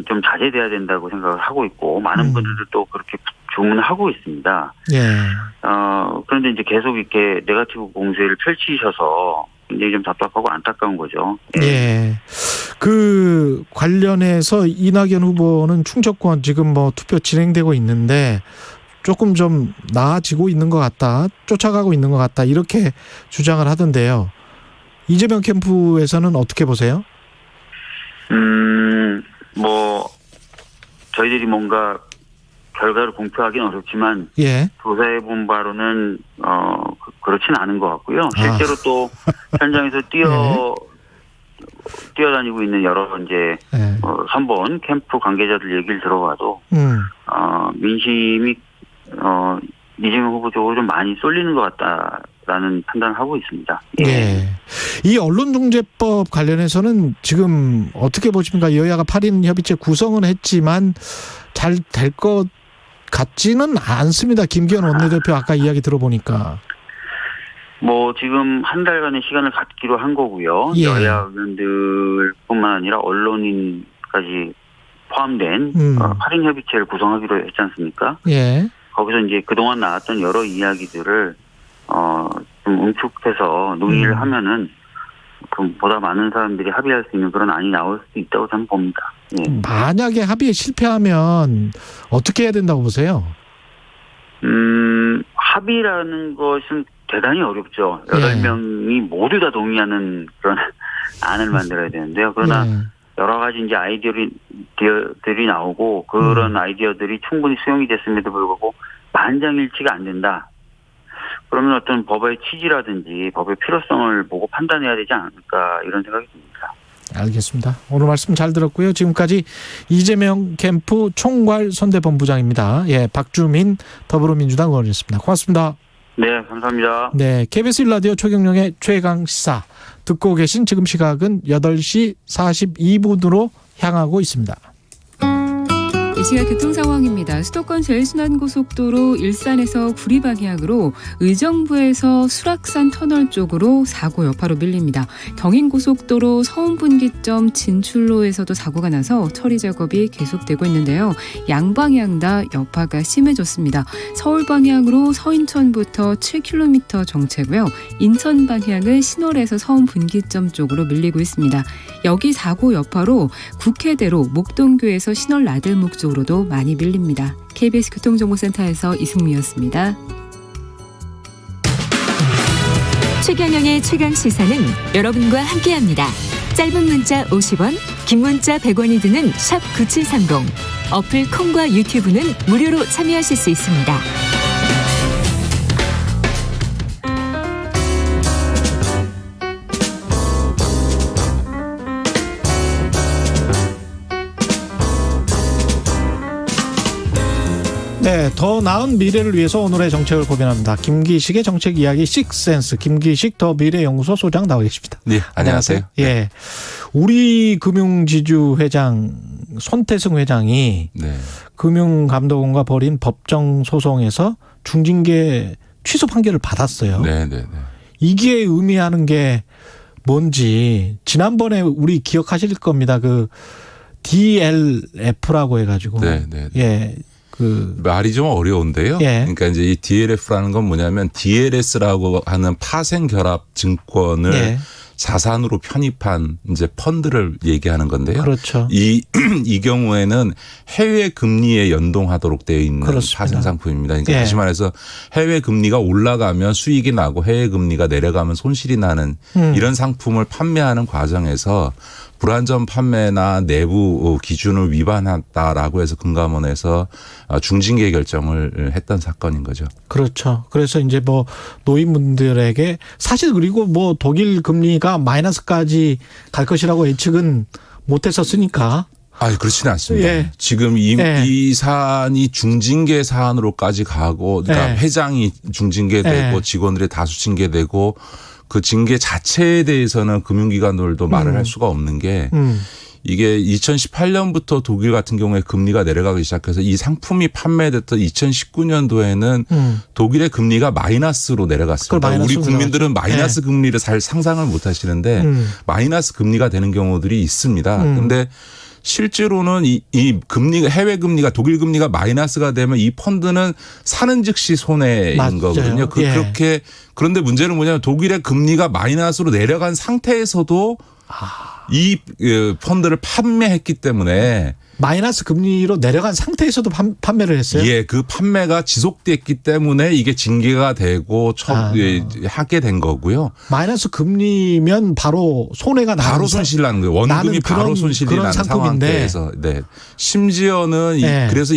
좀 자제돼야 된다고 생각을 하고 있고 많은 분들도 또 그렇게 주문을 하고 있습니다. 예. 그런데 이제 계속 이렇게 네거티브 공세를 펼치셔서 굉장히 좀 답답하고 안타까운 거죠. 예. 그 관련해서 이낙연 후보는 충청권 지금 뭐 투표 진행되고 있는데 조금 좀 나아지고 있는 것 같다, 쫓아가고 있는 것 같다 이렇게 주장을 하던데요. 이재명 캠프에서는 어떻게 보세요? 뭐 저희들이 뭔가 결과를 공표하기는 어렵지만 예. 조사해 본 바로는 그렇진 않은 것 같고요. 실제로 또 현장에서 뛰어다니고 있는 여러 이제 선본 캠프 관계자들 얘기를 들어봐도 민심이 이재명 후보 쪽으로 좀 많이 쏠리는 것 같다라는 판단을 하고 있습니다. 예. 예. 이 언론중재법 관련해서는 지금 어떻게 보십니까? 여야가 8인 협의체 구성은 했지만 잘 될 것 같지는 않습니다. 김기현 원내대표 아까 이야기 들어보니까. 뭐 지금 한 달간의 시간을 갖기로 한 거고요. 예. 여야 의원들뿐만 아니라 언론인까지 포함된 8인 협의체를 구성하기로 했지 않습니까? 예. 거기서 이제 그동안 나왔던 여러 이야기들을 좀 응축해서 논의를 하면은 좀 보다 많은 사람들이 합의할 수 있는 그런 안이 나올 수도 있다고 저는 봅니다. 예. 만약에 합의에 실패하면 어떻게 해야 된다고 보세요? 합의라는 것은 대단히 어렵죠. 8명이 모두 다 동의하는 그런 안을 만들어야 되는데요. 그러나 여러 가지 이제 아이디어들이 나오고 그런 아이디어들이 충분히 수용이 됐음에도 불구하고 만장일치가 안 된다. 그러면 어떤 법의 취지라든지 법의 필요성을 보고 판단해야 되지 않을까 이런 생각이 듭니다. 알겠습니다. 오늘 말씀 잘 들었고요. 지금까지 이재명 캠프 총괄 선대본부장입니다. 예, 박주민 더불어민주당 의원이었습니다. 고맙습니다. 네, 감사합니다. 네, KBS 1라디오 최경영의 최강시사 듣고 계신 지금 시각은 8시 42분으로 향하고 있습니다. 이 시각 교통 상황입니다. 수도권 제일순환고속도로 일산에서 구리 방향으로 의정부에서 수락산 터널 쪽으로 사고 여파로 밀립니다. 경인고속도로 서운분기점 진출로에서도 사고가 나서 처리 작업이 계속되고 있는데요. 양방향 다 여파가 심해졌습니다. 서울 방향으로 서인천부터 7km 정체고요. 인천 방향은 신월에서 서운분기점 쪽으로 밀리고 있습니다. 여기 사고 여파로 국회대로 목동교에서 신월 나들목 쪽으로도 많이 밀립니다. KBS 교통정보센터에서 이승미였습니다. 최경영의 최강시사는 여러분과 함께합니다. 짧은 문자 50원, 긴 문자 100원이 드는 샵 9730. 어플 콩과 유튜브는 무료로 참여하실 수 있습니다. 네, 더 나은 미래를 위해서 오늘의 정책을 고민합니다. 김기식의 정책 이야기 식센스. 김기식 더 미래연구소 소장 나와 계십니다. 네, 안녕하세요. 예, 우리금융지주 회장 손태승 회장이 금융감독원과 벌인 법정 소송에서 중징계 취소 판결을 받았어요. 네. 이게 의미하는 게 뭔지 지난번에 우리 기억하실 겁니다. 그 DLF라고 해가지고. 예. 말이 좀 어려운데요. 예. 그러니까 이제 이 DLF라는 건 뭐냐면 DLS라고 하는 파생결합 증권을 자산으로 편입한 이제 펀드를 얘기하는 건데요. 그렇죠. 이 경우에는 해외 금리에 연동하도록 되어 있는 파생 상품입니다. 그러니까 다시 말해서 해외 금리가 올라가면 수익이 나고 해외 금리가 내려가면 손실이 나는 이런 상품을 판매하는 과정에서 불안전 판매나 내부 기준을 위반했다라고 해서 금감원에서 중징계 결정을 했던 사건인 거죠. 그렇죠. 그래서 이제 뭐 노인분들에게 사실 그리고 뭐 독일 금리가 마이너스까지 갈 것이라고 예측은 못했었으니까. 그렇지는 않습니다. 지금 이 사안이 중징계 사안으로까지 가고, 그러니까 회장이 중징계되고 직원들이 다수 징계되고 그 징계 자체에 대해서는 금융기관들도 말을 할 수가 없는 게 이게 2018년부터 독일 같은 경우에 금리가 내려가기 시작해서 이 상품이 판매됐던 2019년도에는 독일의 금리가 마이너스로 내려갔습니다. 우리 국민들은 마이너스 금리를 잘 상상을 못 하시는데 마이너스 금리가 되는 경우들이 있습니다. 그런데 실제로는 이 금리가 해외 금리가 독일 금리가 마이너스가 되면 이 펀드는 사는 즉시 손해인 거거든요. 그렇게 그런데 문제는 뭐냐면 독일의 금리가 마이너스로 내려간 상태에서도 이 펀드를 판매했기 때문에 마이너스 금리로 내려간 상태에서도 판매를 했어요? 예, 그 판매가 지속됐기 때문에 이게 징계가 되고 하게 된 거고요. 마이너스 금리면 바로 손해가 나는 바로 손실 나는 거예요. 원금이 바로 손실이 나는 상황에서. 네. 심지어는 그래서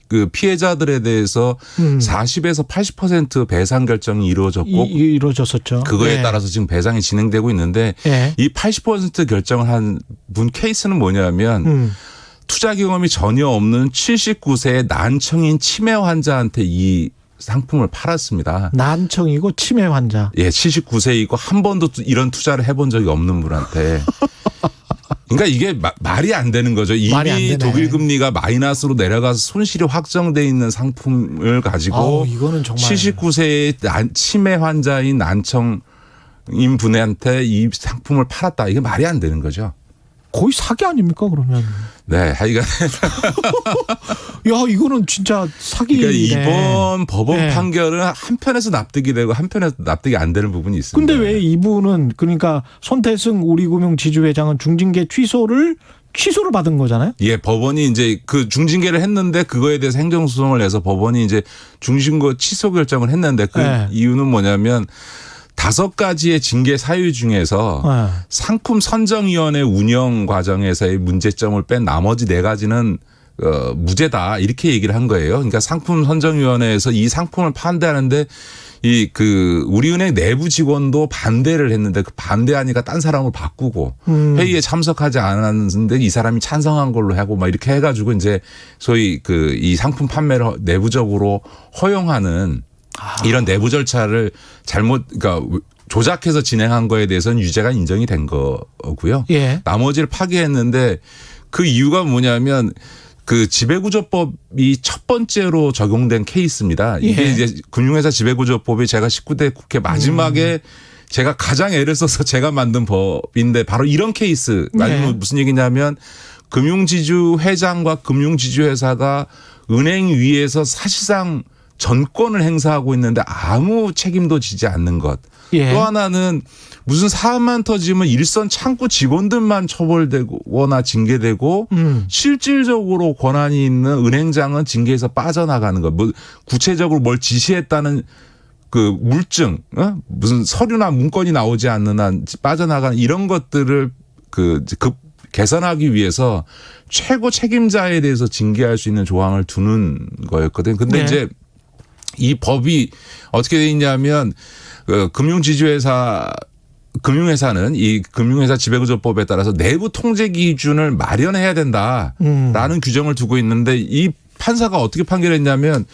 그 피해자들에 대해서 40에서 80% 배상 결정이 이루어졌었죠. 그거에 따라서 지금 배상이 진행되고 있는데 이 80% 결정을 한 분 케이스는 뭐냐면 투자 경험이 전혀 없는 79세의 난청인 치매 환자한테 이 상품을 팔았습니다. 난청이고 치매 환자. 예, 79세이고 한 번도 이런 투자를 해본 적이 없는 분한테. 그러니까 이게 말이 안 되는 거죠. 이미 독일 금리가 마이너스로 내려가서 손실이 확정돼 있는 상품을 가지고 이거는 정말 79세의 치매 환자인 난청인 분한테 이 상품을 팔았다. 이게 말이 안 되는 거죠. 거의 사기 아닙니까 그러면? 네, 하여간 야 이거는 진짜 사기네. 그러니까 이번 법원 판결은 한편에서 납득이 되고 한편에서 납득이 안 되는 부분이 있습니다. 근데 왜 이분은 그러니까 손태승 우리금융지주회장은 중징계 취소를 받은 거잖아요? 예, 법원이 이제 그 중징계를 했는데 그거에 대해서 행정소송을 해서 법원이 이제 중징계 취소 결정을 했는데 그 이유는 뭐냐면 5가지의 징계 사유 중에서 상품 선정위원회 운영 과정에서의 문제점을 뺀 나머지 4가지는 무죄다 이렇게 얘기를 한 거예요. 그러니까 상품 선정위원회에서 이 상품을 판대하는데 우리은행 내부 직원도 반대를 했는데 그 반대하니까 딴 사람을 바꾸고 회의에 참석하지 않았는데 이 사람이 찬성한 걸로 하고 막 이렇게 해가지고 이제 소위 이 상품 판매를 내부적으로 허용하는 이런 내부 절차를 그러니까 조작해서 진행한 거에 대해서는 유죄가 인정이 된 거고요. 나머지를 파기했는데 그 이유가 뭐냐면 그 지배구조법이 첫 번째로 적용된 케이스입니다. 이게 이제 금융회사 지배구조법이 제가 19대 국회 마지막에 제가 가장 애를 써서 제가 만든 법인데 바로 이런 케이스. 무슨 얘기냐면 금융지주 회장과 금융지주회사가 은행 위에서 사실상 전권을 행사하고 있는데 아무 책임도 지지 않는 것. 또 하나는 무슨 사안만 터지면 일선 창구 직원들만 처벌되거나 징계되고 실질적으로 권한이 있는 은행장은 징계에서 빠져나가는 것. 뭐 구체적으로 뭘 지시했다는 그 물증, 무슨 서류나 문건이 나오지 않는 한 빠져나가는 이런 것들을 개선하기 위해서 최고 책임자에 대해서 징계할 수 있는 조항을 두는 거였거든요. 근데 이제 이 법이 어떻게 돼 있냐면 금융회사는 이 금융회사 지배구조법에 따라서 내부 통제 기준을 마련해야 된다라는 규정을 두고 있는데 이 판사가 어떻게 판결했냐면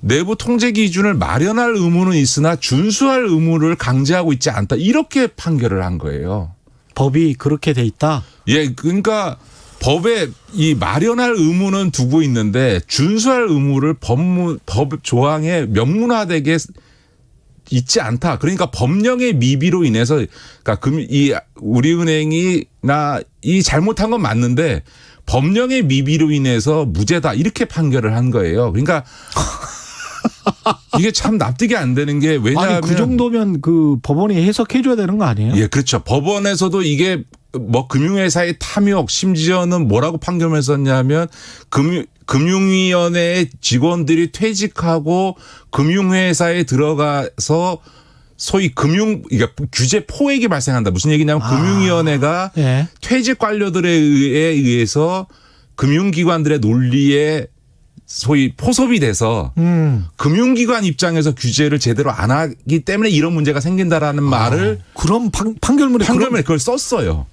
내부 통제 기준을 마련할 의무는 있으나 준수할 의무를 강제하고 있지 않다. 이렇게 판결을 한 거예요. 법이 그렇게 돼 있다? 예, 그러니까 법에 이 마련할 의무는 두고 있는데 준수할 의무를 법 조항에 명문화되게 있지 않다. 그러니까 법령의 미비로 인해서 그러니까 이 우리은행이나 이 잘못한 건 맞는데 법령의 미비로 인해서 무죄다 이렇게 판결을 한 거예요. 그러니까 이게 참 납득이 안 되는 게 왜냐하면 아니 그 정도면 그 법원이 해석해 줘야 되는 거 아니에요? 예, 그렇죠. 법원에서도 이게 뭐 금융회사의 탐욕 심지어는 뭐라고 판결을 썼냐면 금융위원회의 직원들이 퇴직하고 금융회사에 들어가서 소위 그러니까 규제 포획이 발생한다. 무슨 얘기냐면 금융위원회가 예. 퇴직 관료들에 의해서 금융기관들의 논리에 소위 포섭이 돼서 금융기관 입장에서 규제를 제대로 안 하기 때문에 이런 문제가 생긴다라는 말을 그럼 판결문에 그걸 썼어요.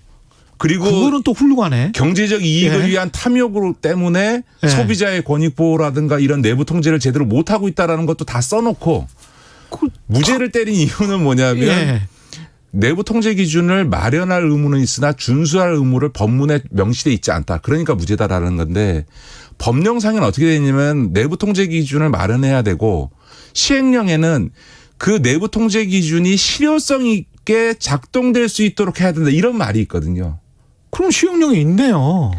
그리고 그거는 또 훌륭하네. 경제적 이익을 예. 위한 탐욕으로 때문에 예. 소비자의 권익 보호라든가 이런 내부 통제를 제대로 못 하고 있다라는 것도 다 써놓고 무죄를 때린 이유는 뭐냐면 예. 내부 통제 기준을 마련할 의무는 있으나 준수할 의무를 법문에 명시돼 있지 않다. 그러니까 무죄다라는 건데 법령상에는 어떻게 되냐면 내부 통제 기준을 마련해야 되고 시행령에는 그 내부 통제 기준이 실효성 있게 작동될 수 있도록 해야 된다. 이런 말이 있거든요. 그럼 시행령이 있네요.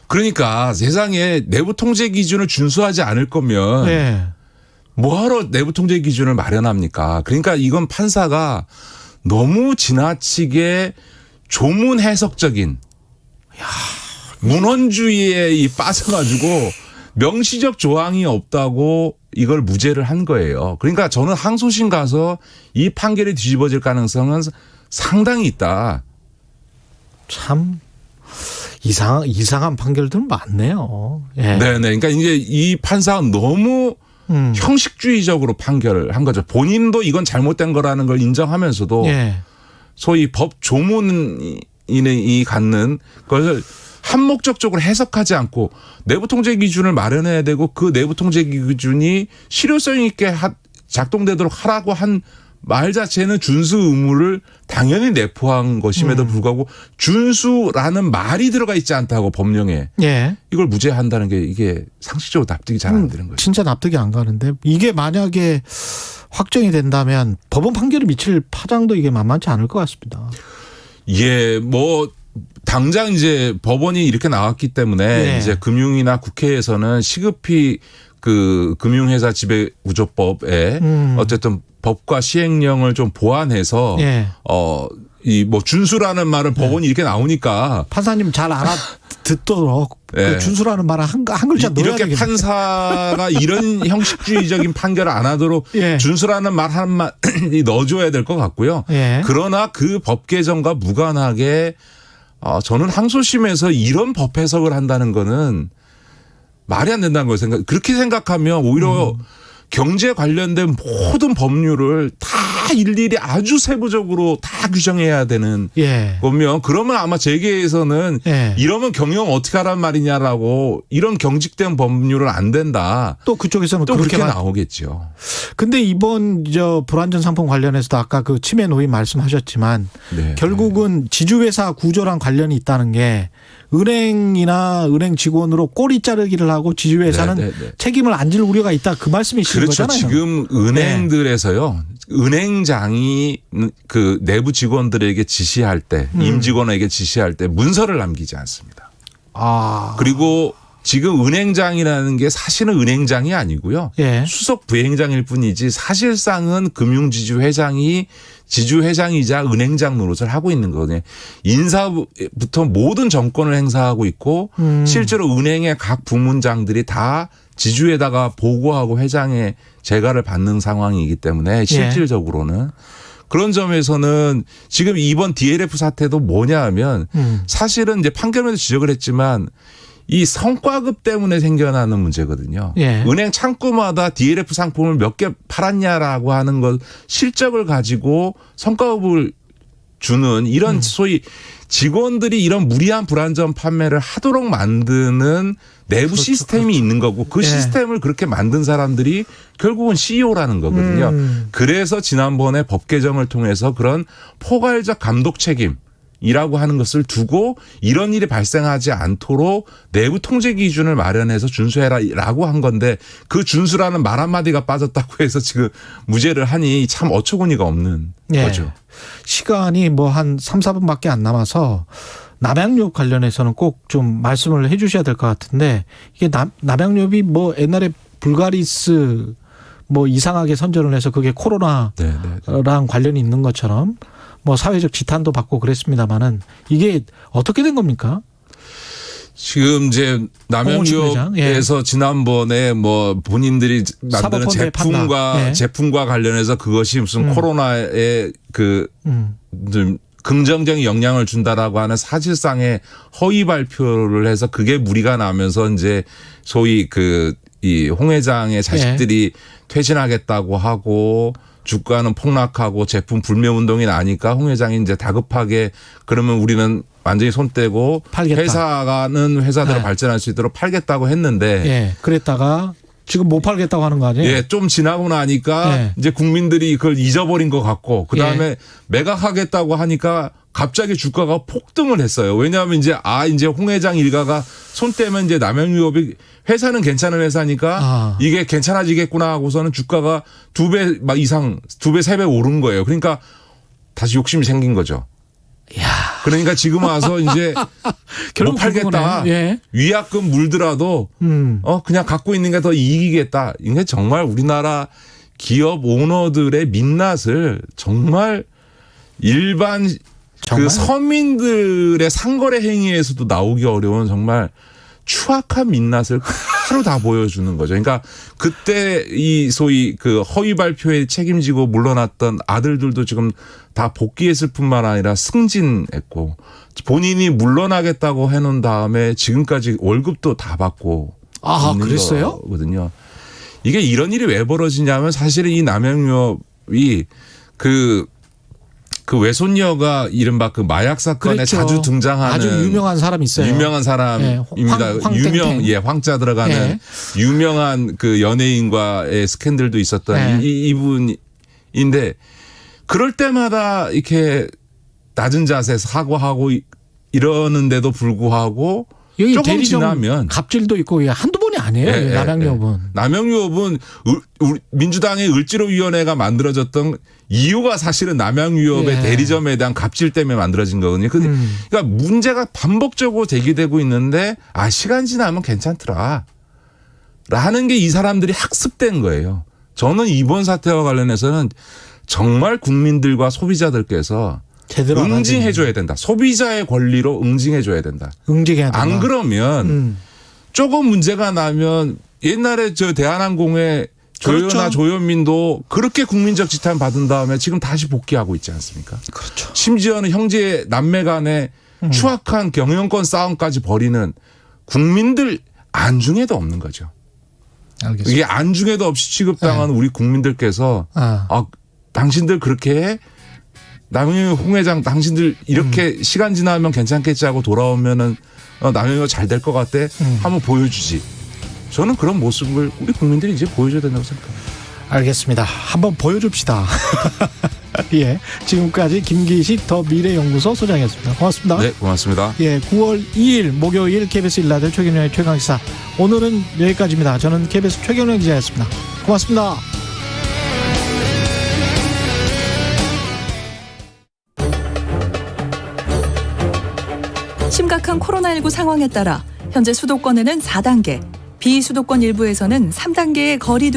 그러니까 세상에 내부 통제 기준을 준수하지 않을 거면 네. 뭐하러 내부 통제 기준을 마련합니까? 그러니까 이건 판사가 너무 지나치게 조문 해석적인 문헌주의에 빠져가지고 명시적 조항이 없다고 이걸 무죄를 한 거예요. 그러니까 저는 항소심 가서 이 판결이 뒤집어질 가능성은 상당히 있다. 참 이상한 판결들은 많네요. 예. 네네. 그러니까 이제 이 판사가 너무 형식주의적으로 판결을 한 거죠. 본인도 이건 잘못된 거라는 걸 인정하면서도 예. 소위 법 조문이 갖는 것을 한목적적으로 해석하지 않고 내부 통제 기준을 마련해야 되고 그 내부 통제 기준이 실효성 있게 작동되도록 하라고 한 말 자체는 준수 의무를 당연히 내포한 것임에도 불구하고 준수라는 말이 들어가 있지 않다고 법령에 예. 이걸 무죄한다는 게 이게 상식적으로 납득이 잘 안 되는 거죠. 진짜 납득이 안 가는데 이게 만약에 확정이 된다면 법원 판결이 미칠 파장도 이게 만만치 않을 것 같습니다. 예, 뭐 당장 이제 법원이 이렇게 나왔기 때문에 예. 이제 금융이나 국회에서는 시급히 그 금융회사 지배구조법에 어쨌든 법과 시행령을 좀 보완해서 예. 이 뭐 준수라는 말은 법원이 이렇게 나오니까 판사님 잘 알아듣도록 예. 그 준수라는 말을 한 글자 넣어야 이렇게 되겠네. 판사가 이런 형식주의적인 판결을 안 하도록 예. 준수라는 말 한 마디 넣어줘야 될 것 같고요. 예. 그러나 그 법 개정과 무관하게 저는 항소심에서 이런 법 해석을 한다는 거는 말이 안 된다는 걸 그렇게 생각하면 오히려 경제 관련된 모든 법률을 다 일일이 아주 세부적으로 다 규정해야 되는 예. 거면 그러면 아마 재계에서는 예. 이러면 경영 어떻게 하란 말이냐라고 이런 경직된 법률은 안 된다. 또 그쪽에서는 또 그렇게 그렇게 나오겠죠. 근데 이번 불안전 상품 관련해서도 아까 그 치매 노인 말씀하셨지만 네. 결국은 지주회사 구조랑 관련이 있다는 게 은행이나 은행 직원으로 꼬리 자르기를 하고 지주회사는 책임을 안 질 우려가 있다 그 말씀이신 그렇죠. 거잖아요. 지금 은행들에서요. 은행장이 그 내부 직원들에게 지시할 때 임직원에게 지시할 때 문서를 남기지 않습니다. 그리고 지금 은행장이라는 게 사실은 은행장이 아니고요. 예. 수석 부행장일 뿐이지 사실상은 금융지주회장이 지주회장이자 은행장 노릇을 하고 있는 거거든요. 인사부터 모든 정권을 행사하고 있고 실제로 은행의 각 부문장들이 다 지주에다가 보고하고 회장의 재가를 받는 상황이기 때문에 실질적으로는 그런 점에서는 지금 이번 DLF 사태도 뭐냐 하면 사실은 이제 판결에도 지적을 했지만 이 성과급 때문에 생겨나는 문제거든요. 예. 은행 창구마다 DLF 상품을 몇 개 팔았냐라고 하는 것 실적을 가지고 성과급을 주는 이런 소위 직원들이 이런 무리한 불안전 판매를 하도록 만드는 내부 시스템이 있는 거고 그 시스템을 그렇게 만든 사람들이 결국은 CEO라는 거거든요. 그래서 지난번에 법 개정을 통해서 그런 포괄적 감독 책임 이라고 하는 것을 두고 이런 일이 발생하지 않도록 내부 통제 기준을 마련해서 준수해라라고 한 건데 그 준수라는 말 한마디가 빠졌다고 해서 지금 무죄를 하니 참 어처구니가 없는 거죠. 시간이 뭐 한 3, 4분밖에 안 남아서 남양유업 관련해서는 꼭 좀 말씀을 해 주셔야 될 것 같은데 이게 남양유업이 뭐 옛날에 불가리스 뭐 이상하게 선전을 해서 그게 코로나랑 관련이 있는 것처럼 뭐 사회적 지탄도 받고 그랬습니다만은 이게 어떻게 된 겁니까? 지금 이제 남양유업에서 지난번에 뭐 본인들이 만드는 제품과 관련해서 그것이 무슨 코로나에 좀 긍정적인 영향을 준다라고 하는 사실상의 허위 발표를 해서 그게 무리가 나면서 이제 소위 이 홍 회장의 자식들이 퇴진하겠다고 하고 주가는 폭락하고 제품 불매 운동이 나니까 홍 회장이 이제 다급하게 그러면 우리는 완전히 손 떼고 팔겠다. 회사가는 회사대로 발전할 수 있도록 팔겠다고 했는데 그랬다가 지금 못 팔겠다고 하는 거 아니에요? 좀 지나고 나니까 이제 국민들이 그걸 잊어버린 것 같고 그다음에 매각하겠다고 하니까 갑자기 주가가 폭등을 했어요. 왜냐하면 이제 홍 회장 일가가 손 떼면 이제 남양유업이 회사는 괜찮은 회사니까 이게 괜찮아지겠구나 하고서는 주가가 2배 이상 2배 3배 오른 거예요. 그러니까 다시 욕심이 생긴 거죠. 그러니까 지금 와서 이제 못 팔겠다. 위약금 물더라도 그냥 갖고 있는 게 더 이익이겠다. 이게 정말 우리나라 기업 오너들의 민낯을 정말 일반 그 서민들의 상거래 행위에서도 나오기 어려운 정말 추악한 민낯을 하루 다 보여주는 거죠. 그러니까 그때 이 소위 그 허위 발표에 책임지고 물러났던 아들들도 지금 다 복귀했을 뿐만 아니라 승진했고 본인이 물러나겠다고 해놓은 다음에 지금까지 월급도 다 받고 그랬어요? 거거든요. 이게 이런 일이 왜 벌어지냐면 사실은 이 남양유업이 그 외손녀가 이른바 그 마약 사건에 자주 등장하는 아주 유명한 사람이 있어요. 유명한 사람입니다. 황자 들어가는 유명한 그 연예인과의 스캔들도 있었던 이분인데 그럴 때마다 이렇게 낮은 자세에서 사과하고 이러는데도 불구하고 조금 지나면 갑질도 있고 한두 번이 아니에요. 남양유업은. 남양유업은 민주당의 을지로위원회가 만들어졌던 이유가 사실은 남양유업의 대리점에 대한 갑질 때문에 만들어진 거거든요. 그러니까 문제가 반복적으로 제기되고 있는데 시간 지나면 괜찮더라 라는 게 이 사람들이 학습된 거예요. 저는 이번 사태와 관련해서는 정말 국민들과 소비자들께서 제대로 응징해줘야 된다. 소비자의 권리로 응징해줘야 된다. 응징해야 된다. 안 그러면 조금 문제가 나면 옛날에 저 대한항공의 조현아 조현민도 그렇게 국민적 지탄 받은 다음에 지금 다시 복귀하고 있지 않습니까? 그렇죠. 심지어는 형제 남매 간의 추악한 경영권 싸움까지 벌이는 국민들 안중에도 없는 거죠. 알겠습니다. 이게 안중에도 없이 취급당하는 우리 국민들께서 당신들 그렇게 해? 남양유업 홍 회장 당신들 이렇게 시간 지나면 괜찮겠지 하고 돌아오면은 남양유업 잘 될 것 같대 한번 보여주지. 저는 그런 모습을 우리 국민들이 이제 보여줘야 된다고 생각합니다. 알겠습니다. 한번 보여줍시다. 지금까지 김기식 더 미래연구소 소장이었습니다. 고맙습니다. 네, 고맙습니다. 9월 2일 목요일 KBS 1라디오 최경영의 최강시사 오늘은 여기까지입니다. 저는 KBS 최경영 기자였습니다. 고맙습니다. 심각한 코로나19 상황에 따라 현재 수도권에는 4단계, 비수도권 일부에서는 3단계의 거리 두기